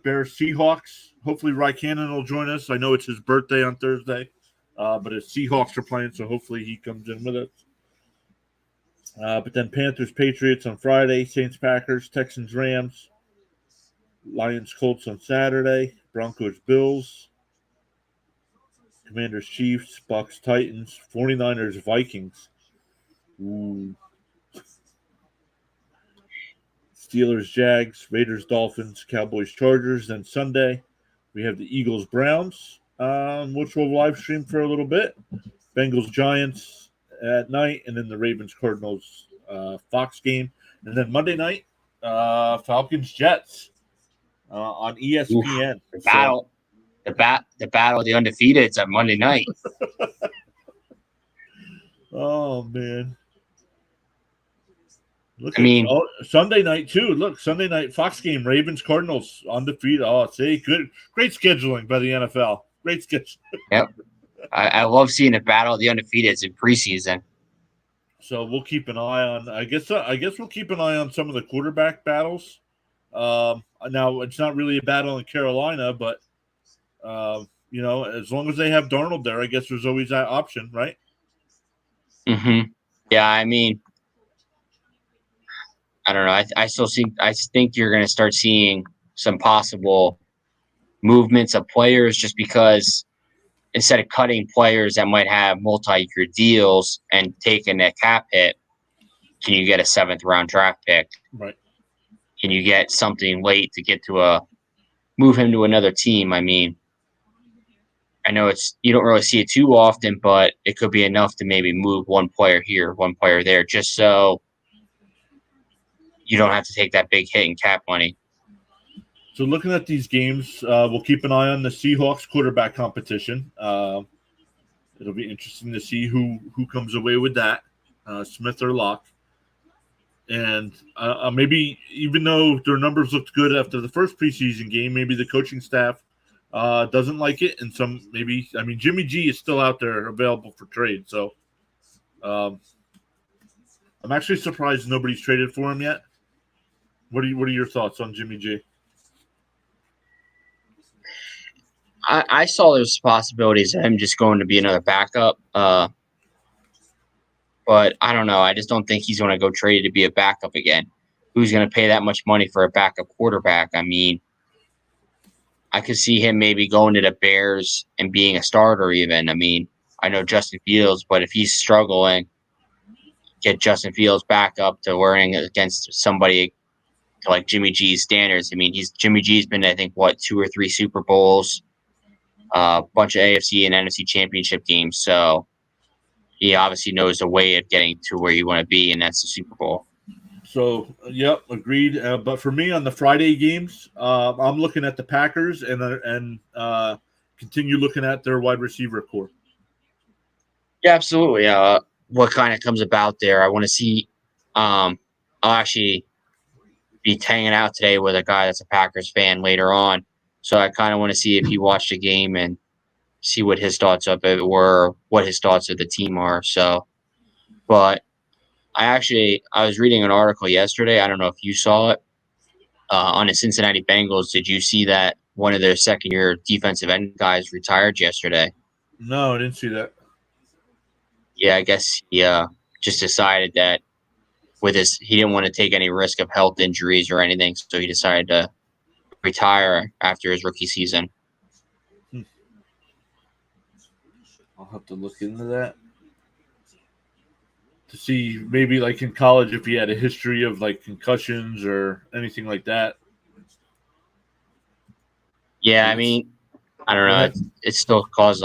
Bears Seahawks. Hopefully, Cannon will join us. I know it's his birthday on Thursday, but his Seahawks are playing, so hopefully he comes in with us. But then Panthers Patriots on Friday, Saints Packers, Texans Rams, Lions Colts on Saturday, Broncos Bills, Commanders Chiefs, Bucks Titans, 49ers Vikings. Ooh. Steelers Jags, Raiders Dolphins, Cowboys Chargers. Then Sunday we have the Eagles Browns, which we'll live stream for a little bit. Bengals Giants at night, and then the Ravens Cardinals Fox game. And then Monday night, Falcons Jets on ESPN. Oof, the battle. The battle of the undefeateds on Monday night. Oh man! Sunday night too. Look, Sunday night Fox game, Ravens Cardinals undefeated. Oh, see, great scheduling by the NFL. Great schedule. Yep, I love seeing the battle of the undefeateds in preseason. So we'll keep an eye on. I guess we'll keep an eye on some of the quarterback battles. Now it's not really a battle in Carolina, but as long as they have Darnold there, I guess there's always that option, right? Mm-hmm. Yeah, I mean, I don't know. I think you're going to start seeing some possible movements of players just because instead of cutting players that might have multi-year deals and taking a cap hit, can you get a 7th-round draft pick? Right. Can you get something late to move him to another team? I mean, I know you don't really see it too often, but it could be enough to maybe move one player here, one player there, just so you don't have to take that big hit in cap money. So looking at these games, we'll keep an eye on the Seahawks quarterback competition. It'll be interesting to see who comes away with that, Smith or Locke. And maybe even though their numbers looked good after the first preseason game, maybe the coaching staff doesn't like it. And Jimmy G is still out there available for trade. So I'm actually surprised nobody's traded for him yet. What are your thoughts on Jimmy G? I saw there's possibilities of him just going to be another backup. But I don't know. I just don't think he's going to go trade to be a backup again. Who's going to pay that much money for a backup quarterback? I mean, I could see him maybe going to the Bears and being a starter even. I mean, I know Justin Fields, but if he's struggling, get Justin Fields back up to wearing against somebody like Jimmy G's standards. I mean, Jimmy G's been, I think, 2 or 3 Super Bowls, a bunch of AFC and NFC championship games. So he obviously knows the way of getting to where you want to be, and that's the Super Bowl. So, yep, agreed. But for me on the Friday games, I'm looking at the Packers and continue looking at their wide receiver core. Yeah, absolutely. What kind of comes about there? I want to see. I'll actually be hanging out today with a guy that's a Packers fan later on, So I kind of want to see if he watched a game and see what his thoughts of it were, what his thoughts of the team are. So, but I was reading an article yesterday. I don't know if you saw it on the Cincinnati Bengals. Did you see that one of their second year defensive end guys retired yesterday? No, I didn't see that. Yeah, I guess he just decided that he didn't want to take any risk of health injuries or anything, so he decided to retire after his rookie season. I'll have to look into that to see maybe like in college if he had a history of like concussions or anything like that. Yeah, I mean, I don't know. It still caused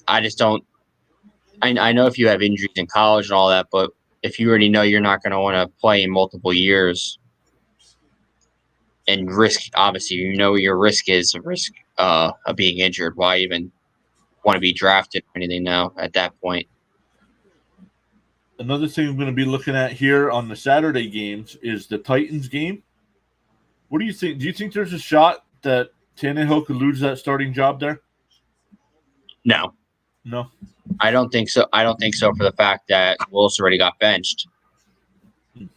I just don't. I know if you have injuries in college and all that, but if you already know you're not going to want to play in multiple years and risk, obviously, you know your risk is a risk of being injured. Why even want to be drafted or anything now at that point? Another thing I'm going to be looking at here on the Saturday games is the Titans game. What do you think? Do you think there's a shot that Tannehill could lose that starting job there? No. No. I don't think so. I don't think so for the fact that Wilson already got benched. I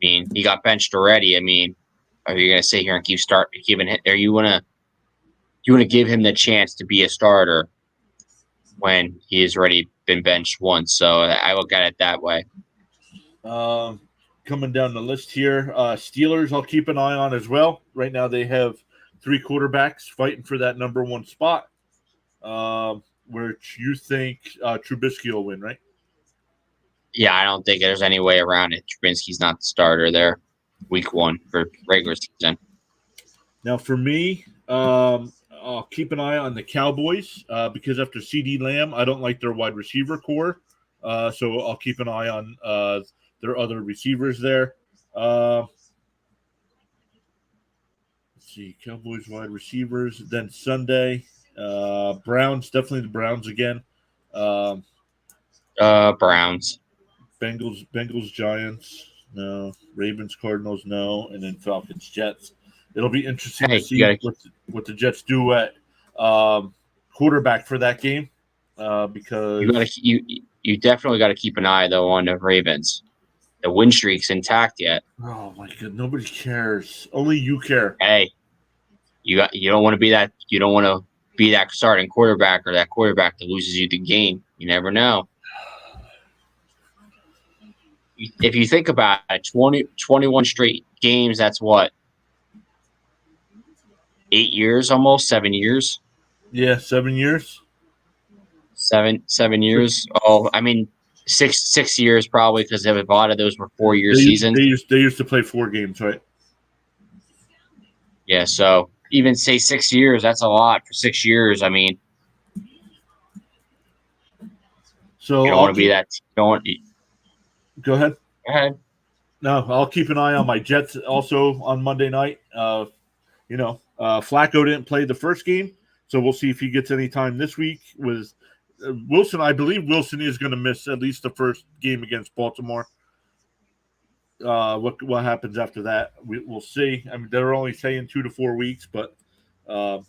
mean, he got benched already. I mean, are you going to sit here and keep giving him? Are you want to give him the chance to be a starter when he has already been benched once? So I look at it that way. Coming down the list here, Steelers I'll keep an eye on as well. Right now they have 3 quarterbacks fighting for that number 1 spot. Which you think Trubisky will win, right? Yeah, I don't think there's any way around it. Trubisky's not the starter there week 1 for regular season. Now, for me, I'll keep an eye on the Cowboys because after CD Lamb, I don't like their wide receiver core. So I'll keep an eye on their other receivers there. Let's see, Cowboys wide receivers. Then Sunday, Browns, definitely the Browns again. Browns. Bengals, Giants, no. Ravens, Cardinals, no. And then Falcons, Jets. It'll be interesting to see what the Jets do at quarterback for that game because you definitely got to keep an eye though on the Ravens. The win streak's intact yet. Oh my god, nobody cares. Only you care. Hey, you don't want to be that. You don't want to be that starting quarterback or that quarterback that loses you the game. You never know. If you think about it, 21 straight games, that's what? 8 years almost? 7 years? Yeah, 7 years. 7 years. Oh, I mean, six years probably because a lot of those were 4-year seasons. They used to play 4 games, right? Yeah, so even say 6 years, that's a lot for 6 years. I mean, so you don't want to be that. Go ahead. Go ahead. No, I'll keep an eye on my Jets also on Monday night. Flacco didn't play the first game, so we'll see if he gets any time this week with Wilson. I believe Wilson is going to miss at least the first game against Baltimore. What happens after that, we'll see. I mean, they're only saying 2 to 4 weeks, but I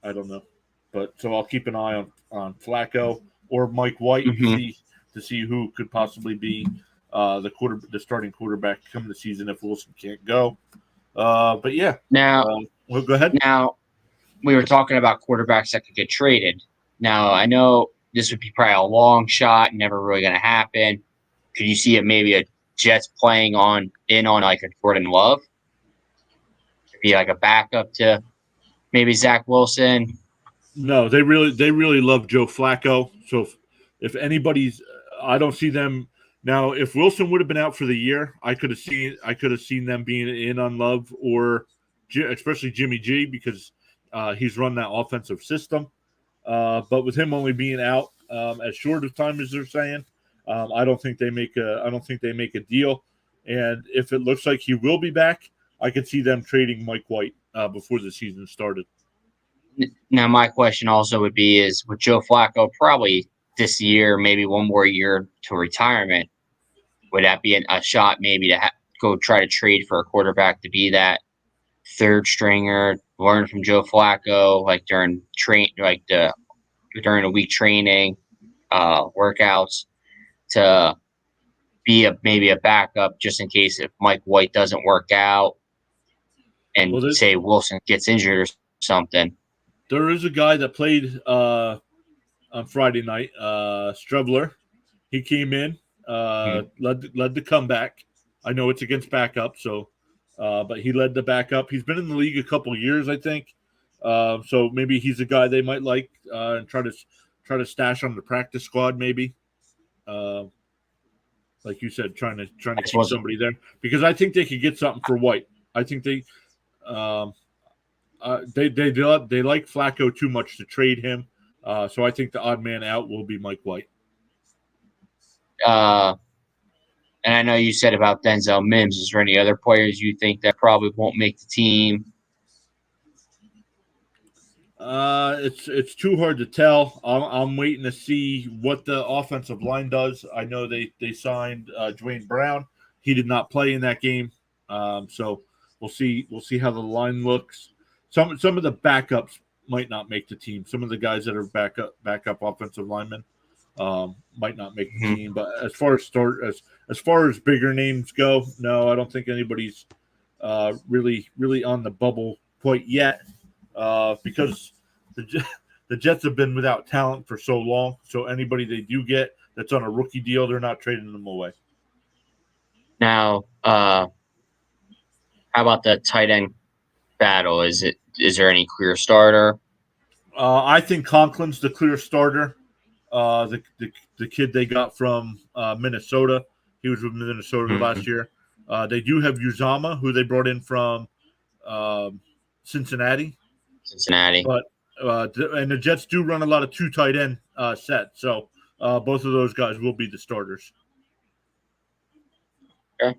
don't know. But so I'll keep an eye on Flacco or Mike White to see who could possibly be the starting quarterback come the season if Wilson can't go. But yeah. Now, go ahead. Now, we were talking about quarterbacks that could get traded. Now, I know this would be probably a long shot, never really going to happen. Could you see it maybe a Jets playing on like a Jordan Love? Be like a backup to maybe Zach Wilson. No, they really love Joe Flacco. So if anybody's, I don't see them now. If Wilson would have been out for the year, I could have seen them being in on Love or especially Jimmy G because he's run that offensive system. But with him only being out as short of time as they're saying, I don't think they make a deal. And if it looks like he will be back, I could see them trading Mike White before the season started. Now, my question also would be is with Joe Flacco probably this year, maybe one more year to retirement, would that be a shot maybe to go try to trade for a quarterback to be that third stringer, learn from Joe Flacco, like during during a week training, workouts, to be maybe a backup just in case if Mike White doesn't work out and Well, say Wilson gets injured or something. there is a guy that played on Friday night, Strebler. He came in, led the comeback. I know it's against backup, so but he led the backup. He's been in the league a couple of years, I think. So maybe he's a guy they might like and try to stash on the practice squad, maybe. Uh, like you said, trying to keep somebody there because I think they could get something for White. I think um, they like Flacco too much to trade him. So I think the odd man out will be Mike White. And I know you said about Denzel Mims. Is there any other players you think that probably won't make the team? It's too hard to tell. I'm waiting to see what the offensive line does. I know they signed Dwayne Brown. He did not play in that game, so we'll see how the line looks. Some of the backups might not make the team. Some of the guys that are backup offensive linemen might not make the team. But as far as bigger names go, no, I don't think anybody's really on the bubble quite yet. Because the Jets have been without talent for so long. So anybody they do get that's on a rookie deal, they're not trading them away. Now, how about the tight end battle? Is there any clear starter? I think Conklin's the clear starter. The kid they got from Minnesota. He was with Minnesota last year. They do have Uzama, who they brought in from Cincinnati. But and the Jets do run a lot of 2 tight end sets, so both of those guys will be the starters. Okay.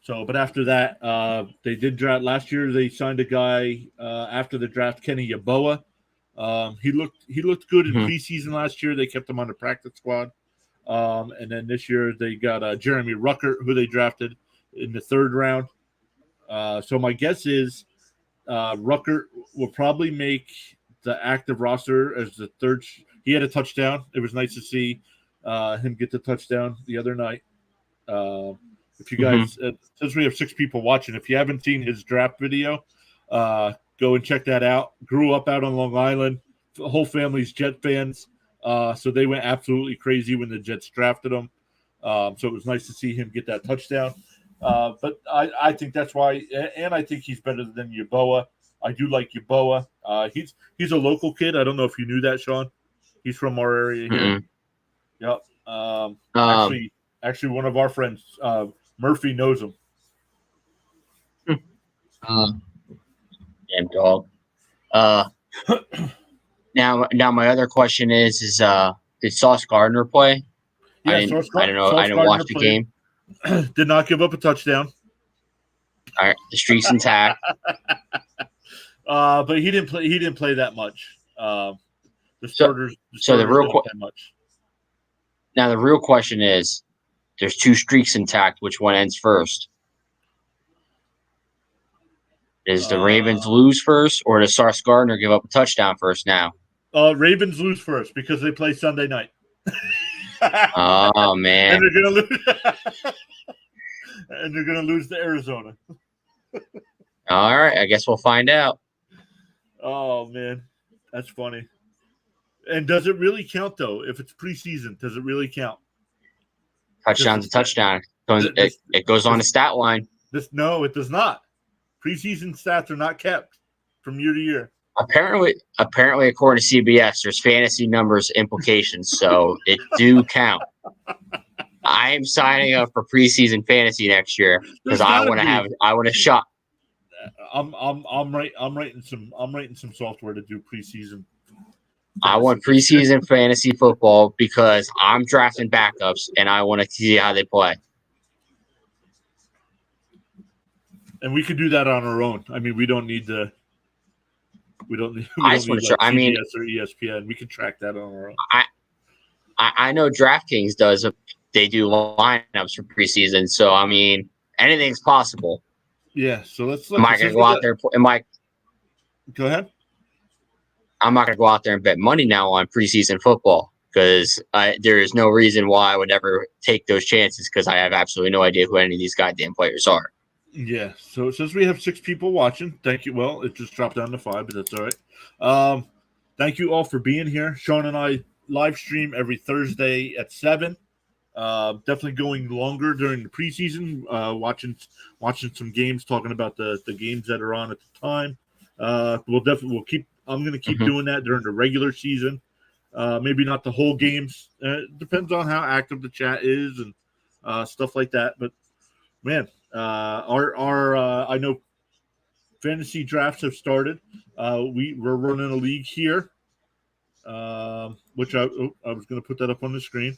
So, but after that, they did draft last year. They signed a guy after the draft, Kenny Yeboah. He looked good in preseason last year. They kept him on the practice squad, and then this year they got Jeremy Ruckert, who they drafted in the 3rd round. So my guess is Ruckert will probably make the active roster as the 3rd. He had a touchdown. It was nice to see him get the touchdown the other night. If you guys, since we have 6 people watching, if you haven't seen his draft video, go and check that out. Grew up out on Long Island. The whole family's Jet fans. So they went absolutely crazy when the Jets drafted him. So it was nice to see him get that touchdown. But I think that's why, and I think he's better than Yeboah. I do like Yeboah. He's a local kid. I don't know if you knew that, Sean. He's from our area here. Yep. Actually, one of our friends, Murphy, knows him. Damn dog. Now my other question is did Sauce Gardner play? Yeah, I don't know. I didn't watch the game. Did not give up a touchdown. All right, the streak's intact. But he didn't play. He didn't play that much. The starters didn't play much. Now the real question is, there's 2 streaks intact. Which one ends first? Does the Ravens lose first, or does Sauce Gardner give up a touchdown first now? Ravens lose first because they play Sunday night. Oh man! And they're gonna lose. And they're gonna lose to Arizona. All right, I guess we'll find out. Oh man, that's funny. And does it really count though? If it's preseason, does it really count? Touchdown's a touchdown. It goes on the stat line. No, it does not. Preseason stats are not kept from year to year. Apparently, according to CBS, there's fantasy numbers implications, so it do count. I am signing up for preseason fantasy next year because I want to shop. I'm writing some software to do preseason. I want preseason fantasy football because I'm drafting backups and I want to see how they play. And we could do that on our own. I mean, we don't need to. We don't need CBS or ESPN. We can track that on our own. I know DraftKings does. They do lineups for preseason, so I mean, anything's possible. Yeah. So let's Am look. I It going to says go we out got. there? Go ahead. I'm not going to go out there and bet money now on preseason football because there is no reason why I would ever take those chances because I have absolutely no idea who any of these goddamn players are. Yeah. So it says we have 6 people watching. Thank you. Well, it just dropped down to 5, but that's all right. Thank you all for being here. Sean and I live stream every Thursday at 7. Definitely going longer during the preseason, watching some games, talking about the games that are on at the time. We'll keep. I'm going to keep Mhm. doing that during the regular season. Maybe not the whole games. Depends on how active the chat is and stuff like that. But man, our I know fantasy drafts have started. We're running a league here, which I was going to put that up on the screen.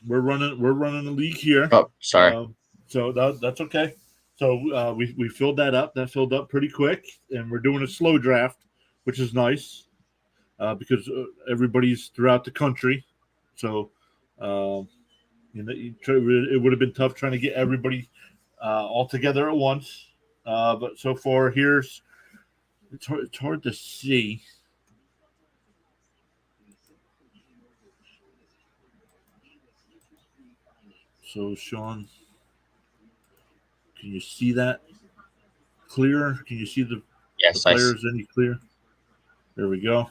We're running a league here, Oh, sorry. so that's okay. So we filled that up. That filled up pretty quick, and we're doing a slow draft, which is nice because everybody's throughout the country. So it would have been tough trying to get everybody all together at once. But so far, it's hard to see. So Sean, can you see that clear? Can you see the Yes, players any clear? There we go.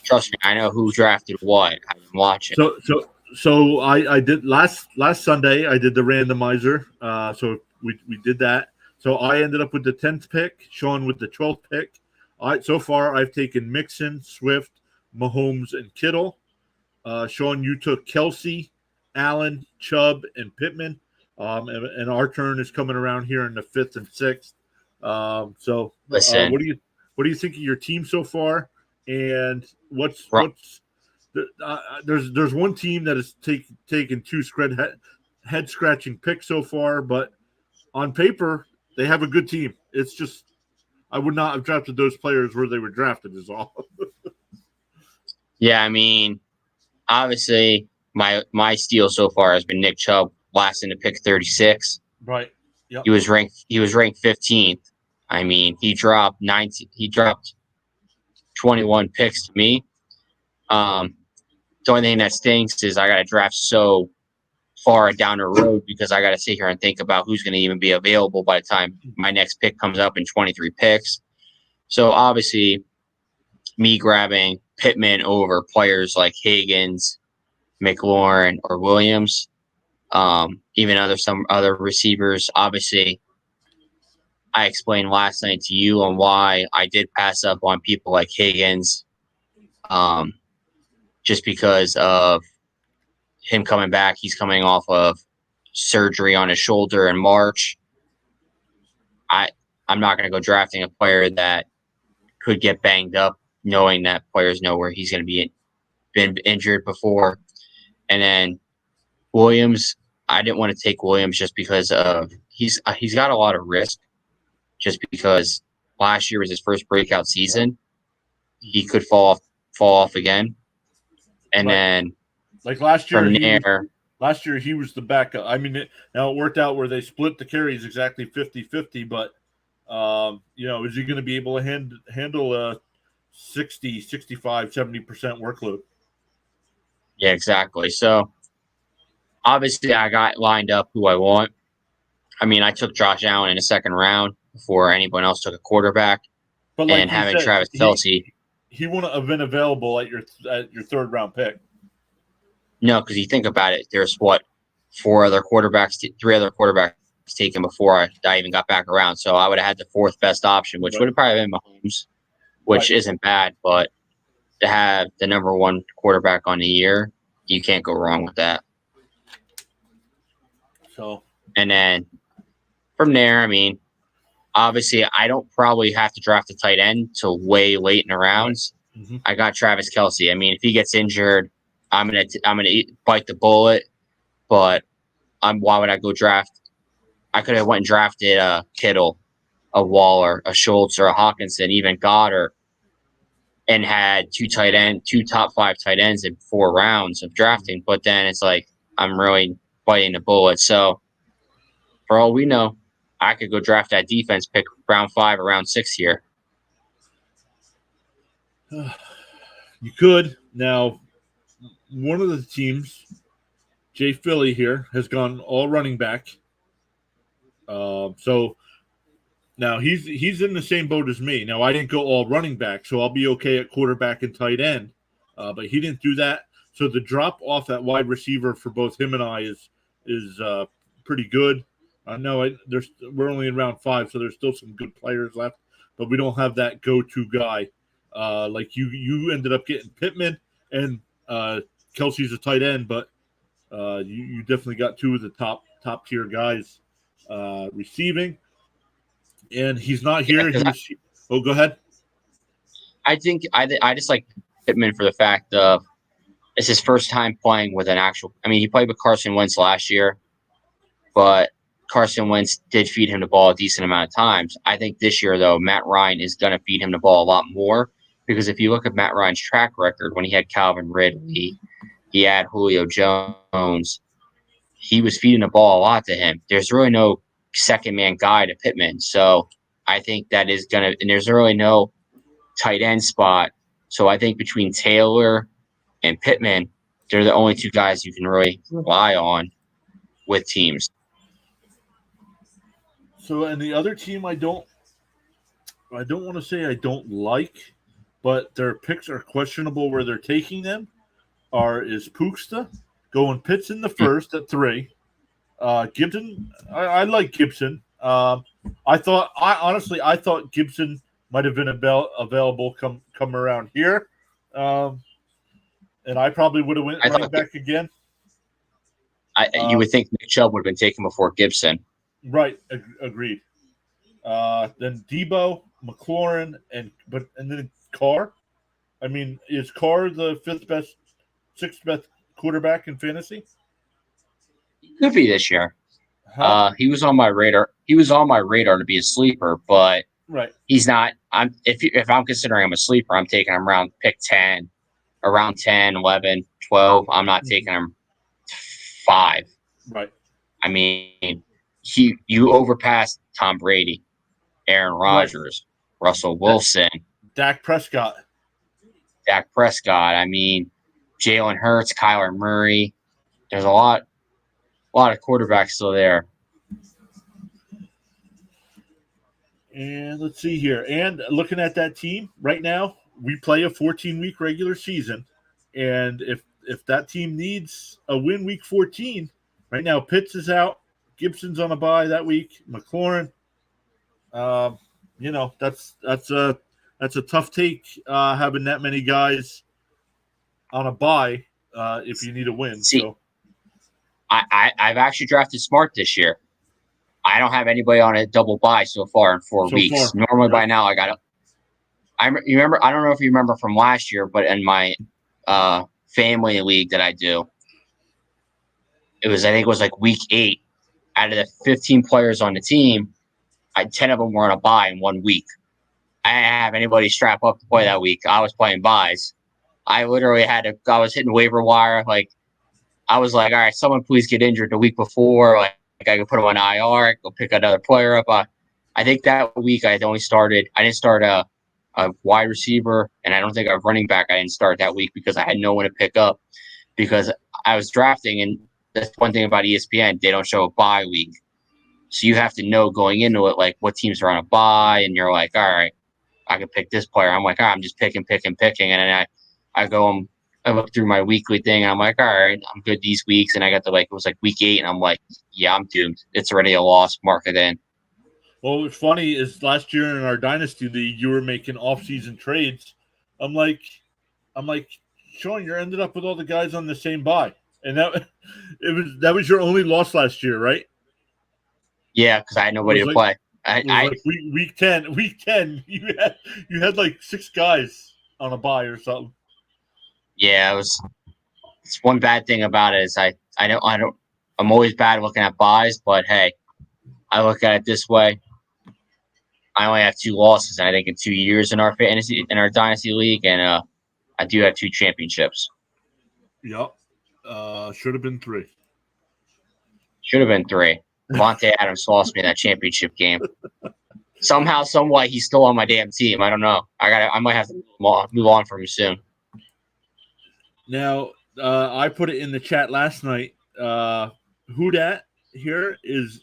trust me. I know who drafted what. I've been watching. So I did last Sunday. I did the randomizer. So we did that. So I ended up with the 10th pick. Sean with the 12th pick. So far I've taken Mixon, Swift, Mahomes, and Kittle. Sean, you took Kelsey, Allen, Chubb, and Pittman. And our turn is coming around here in the 5th and 6th. Listen, What do you think of your team so far? And Ro- there's one team that has taken 2 head scratching picks so far, but on paper they have a good team. It's just I would not have drafted those players where they were drafted. Is all. yeah, I mean, obviously, my steal so far has been Nick Chubb, last in the pick 36. Right. Yep. He was ranked 15th. I mean, he dropped 21 picks to me. Um, the only thing that stinks is I got to draft so far down the road because I got to sit here and think about who's going to even be available by the time my next pick comes up in 23 picks. So obviously, me grabbing Pittman over players like Higgins, McLaurin, or Williams, even some other receivers. Obviously, I explained last night to you on why I did pass up on people like Higgins, um, just because of him coming back. He's coming off of surgery on his shoulder in March. I I'm not going to go drafting a player that could get banged up, knowing that players know where he's going to be been injured before. And then Williams, I didn't want to take Williams just because of he's got a lot of risk. Just because last year was his first breakout season, he could fall off again, and Right. then Like last year, from there, he was the backup. I mean, now it worked out where they split the carries exactly 50-50, but is he going to be able to handle a 60, 65, 70% workload? yeah, exactly. So obviously, I got lined up who I want. I mean, I took Josh Allen in the second round before anyone else took a quarterback, But like and you having said, Travis Kelce. he wouldn't have been available at your third round pick. No, because you think about it, there's three other quarterbacks taken before I even got back around. So I would have had the fourth best option, which would Right. have probably been Mahomes, which Right. isn't bad. But to have the number one quarterback on the year, you can't go wrong with that. So And then from there, I mean, obviously, I don't probably have to draft a tight end till way late in the right. rounds. Mm-hmm. I got Travis Kelce. I mean, if he gets injured, I'm gonna bite the bullet. But why would I go draft? I could have went and drafted a Kittle, a Waller, a Schultz, or a Hawkinson, even Goddard, and had two top 5 tight ends in 4 rounds of drafting. But then it's like I'm really biting the bullet. So For all we know, I could go draft that defense pick round 5 or round 6 here. You could. Now, one of the teams, Jay Philly here, has gone all running back. So now he's in the same boat as me. Now I didn't go all running back, so I'll be okay at quarterback and tight end. But he didn't do that. So the drop off at wide receiver for both him and I is pretty good. I know we're only in round 5, so there's still some good players left, but we don't have that go-to guy. Like you ended up getting Pittman and Kelsey's a tight end, but you definitely got 2 of the top tier guys receiving. And he's not here. Go ahead. I think I just like Pittman for the fact of it's his first time playing with an actual. I mean, he played with Carson Wentz last year, but Carson Wentz did feed him the ball a decent amount of times. I think this year, though, Matt Ryan is going to feed him the ball a lot more because if you look at Matt Ryan's track record, when he had Calvin Ridley, he had Julio Jones, he was feeding the ball a lot to him. There's really no second man guy to Pittman. So I think that is going to – and there's really no tight end spot. So I think between Taylor and Pittman, they're the only 2 guys you can really rely on with teams. So, and the other team I don't want to say I don't like, but their picks are questionable where they're taking them. Is Pooksta going Pitts in the first at 3. Gibson, I like Gibson. I thought Gibson might have been available come around here, and I probably would have went running back again. You would think Nick Chubb would have been taken before Gibson. Right, agreed. Then Debo, McLaurin, and then Carr. I mean, is Carr the 5th best, 6th best quarterback in fantasy? He could be this year. He was on my radar. He was on my radar to be a sleeper, but he's not. If I'm considering him a sleeper, I'm taking him around pick 10, around 10, 11, 12. I'm not taking him 5. Right. I mean, you overpassed Tom Brady, Aaron Rodgers, Russell Wilson, Dak Prescott. I mean, Jalen Hurts, Kyler Murray. There's a lot of quarterbacks still there. And let's see here. And looking at that team right now, we play a 14-week regular season. And if that team needs a win week 14, right now Pitts is out. Gibson's on a bye that week. McLaurin, that's a tough take having that many guys on a bye if you need a win. So I've actually drafted smart this year. I don't have anybody on a double bye so far in 4 weeks. Normally by now I got it. You remember? I don't know if you remember from last year, but in my family league that I do, I think it was like week 8. Out of the 15 players on the team, 10 of them were on a bye in 1 week. I didn't have anybody strap up to play that week. I was playing buys. I literally I was hitting waiver wire. Like, I was like, all right, someone please get injured the week before. Like I could put them on IR, go pick another player up. I think that week I didn't start a wide receiver, and I don't think a running back I didn't start that week because I had no one to pick up because I was drafting, and that's one thing about ESPN. They don't show a bye week. So you have to know going into it, like, what teams are on a bye, and you're like, all right, I can pick this player. I'm like, I'm just picking. And then I look through my weekly thing, and I'm like, all right, I'm good these weeks. And I got to, it was like week 8, and I'm like, yeah, I'm doomed. It's already a loss. Mark it in. Well, what's funny is last year in our Dynasty League, you were making off-season trades. I'm like, Sean, you ended up with all the guys on the same bye. And that was your only loss last year, right? Yeah, because I had nobody to play. Week 10, you had like 6 guys on a bye or something. Yeah, it's one bad thing about it is I'm always bad looking at buys, but hey, I look at it this way. I only have 2 losses, I think, in 2 years in our Dynasty League, and I do have 2 championships. Yep. Should have been 3. Should have been 3. Devontae Adams lost me that championship game. Somehow, someway, he's still on my damn team. I don't know. I might have to move on from him soon. Now, I put it in the chat last night. Who dat here is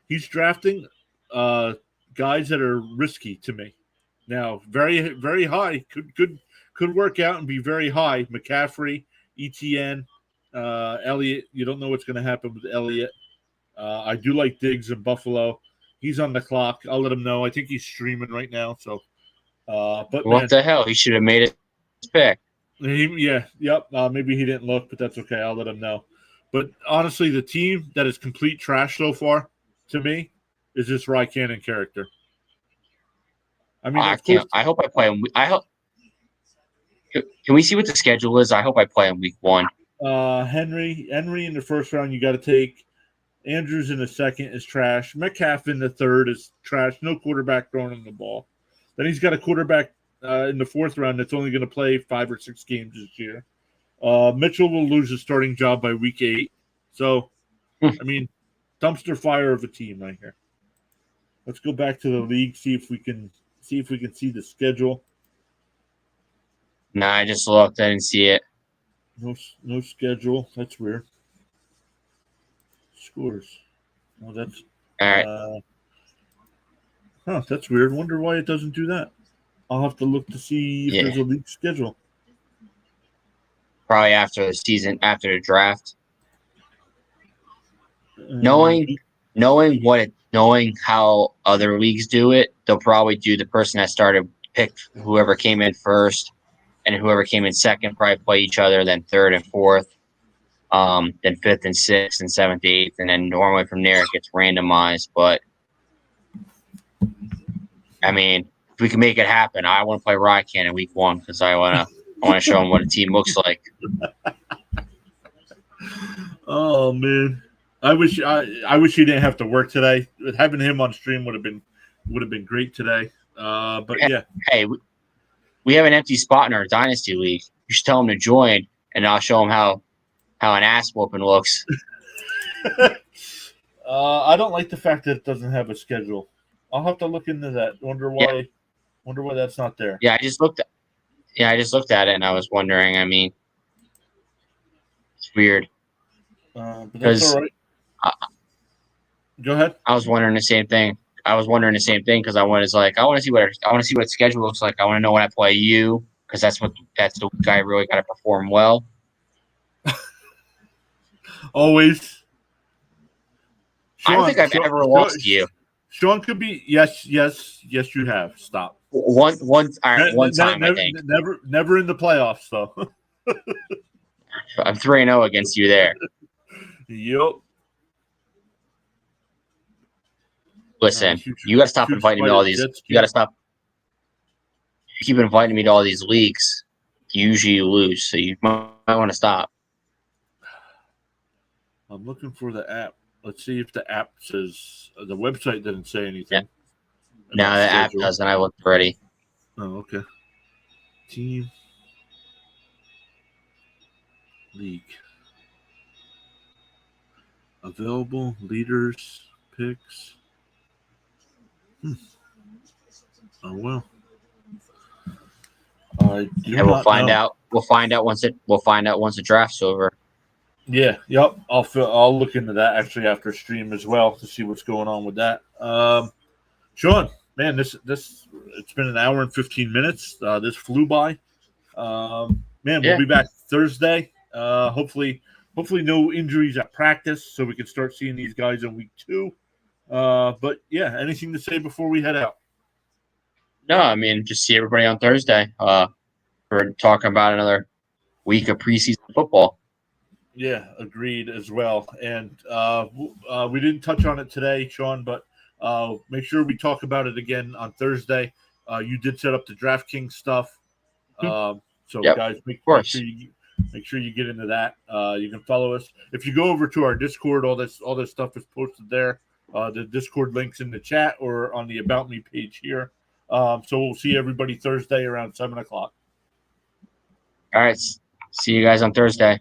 he's drafting guys that are risky to me. Now, very very high could work out and be very high. McCaffrey, ETN, Elliott. You don't know what's going to happen with Elliott. I do like Diggs in Buffalo. He's on the clock. I'll let him know. I think he's streaming right now. So, but What man, the hell? He should have made his pick. Yep. Maybe he didn't look, but that's okay. I'll let him know. But honestly, the team that is complete trash so far to me is this Cannon character. I mean, I can't. I hope I play him. I hope. Can we see what the schedule is? I hope I play in week 1. Henry in the first round, you got to take. Andrews in the second is trash. Metcalf in the third is trash. No quarterback throwing him the ball. Then he's got a quarterback in the fourth round that's only going to play 5 or 6 games this year. Mitchell will lose his starting job by week 8. So, I mean, dumpster fire of a team right here. Let's go back to the league, see if we can see the schedule. Nah, I just looked. I didn't see it. No schedule. That's weird. Scores. Well, that's all right. That's weird. Wonder why it doesn't do that. I'll have to look to see if there's a league schedule. Probably after the season, after the draft. Knowing how other leagues do it, they'll probably do the person that started pick whoever came in first, and whoever came in second probably play each other, then third and fourth, then fifth and sixth and seventh, eighth, and then normally from there it gets randomized. But I mean, if we can make it happen, I want to play Rycan in week 1 because I want to show him what a team looks like. Oh man, I wish he didn't have to work today. Having him on stream would have been great today. But yeah. Hey, we have an empty spot in our dynasty league. You should tell him to join, and I'll show him how an ass whooping looks. I don't like the fact that it doesn't have a schedule. I'll have to look into that. Wonder why that's not there. Yeah, I just looked at it and I was wondering. I mean, it's weird. But that's all right. Go ahead. I was wondering the same thing. Because I want to see what schedule looks like. I want to know when I play you because that's the guy really got to perform well. Always. Sean, I don't think I've ever lost to you. Sean could be yes, you have. Stop. One time, I think. Never in the playoffs, though. I'm 3-0 against you there. Yep. Listen, you got to stop inviting me to all these. You got to stop. You keep inviting me to all these leagues. You usually lose, so you might want to stop. I'm looking for the app. Let's see if the app says the website didn't say anything. No, the app doesn't. I looked already. Oh, okay. Team league available leaders picks. Oh well. We'll find out. We'll find out once the draft's over. Yeah. Yep. I'll look into that actually after stream as well to see what's going on with that. Sean, man, this it's been an hour and 15 minutes. This flew by. We'll be back Thursday. Hopefully no injuries at practice, so we can start seeing these guys in week 2. But yeah, anything to say before we head out? No, I mean just see everybody on Thursday. For talking about another week of preseason football. Yeah, agreed as well. And we didn't touch on it today, Sean, but make sure we talk about it again on Thursday. You did set up the DraftKings stuff. Guys, make sure you get into that. You can follow us. If you go over to our Discord, all this stuff is posted there. The Discord link's in the chat or on the About Me page here. So we'll see everybody Thursday around 7:00. All right. See you guys on Thursday.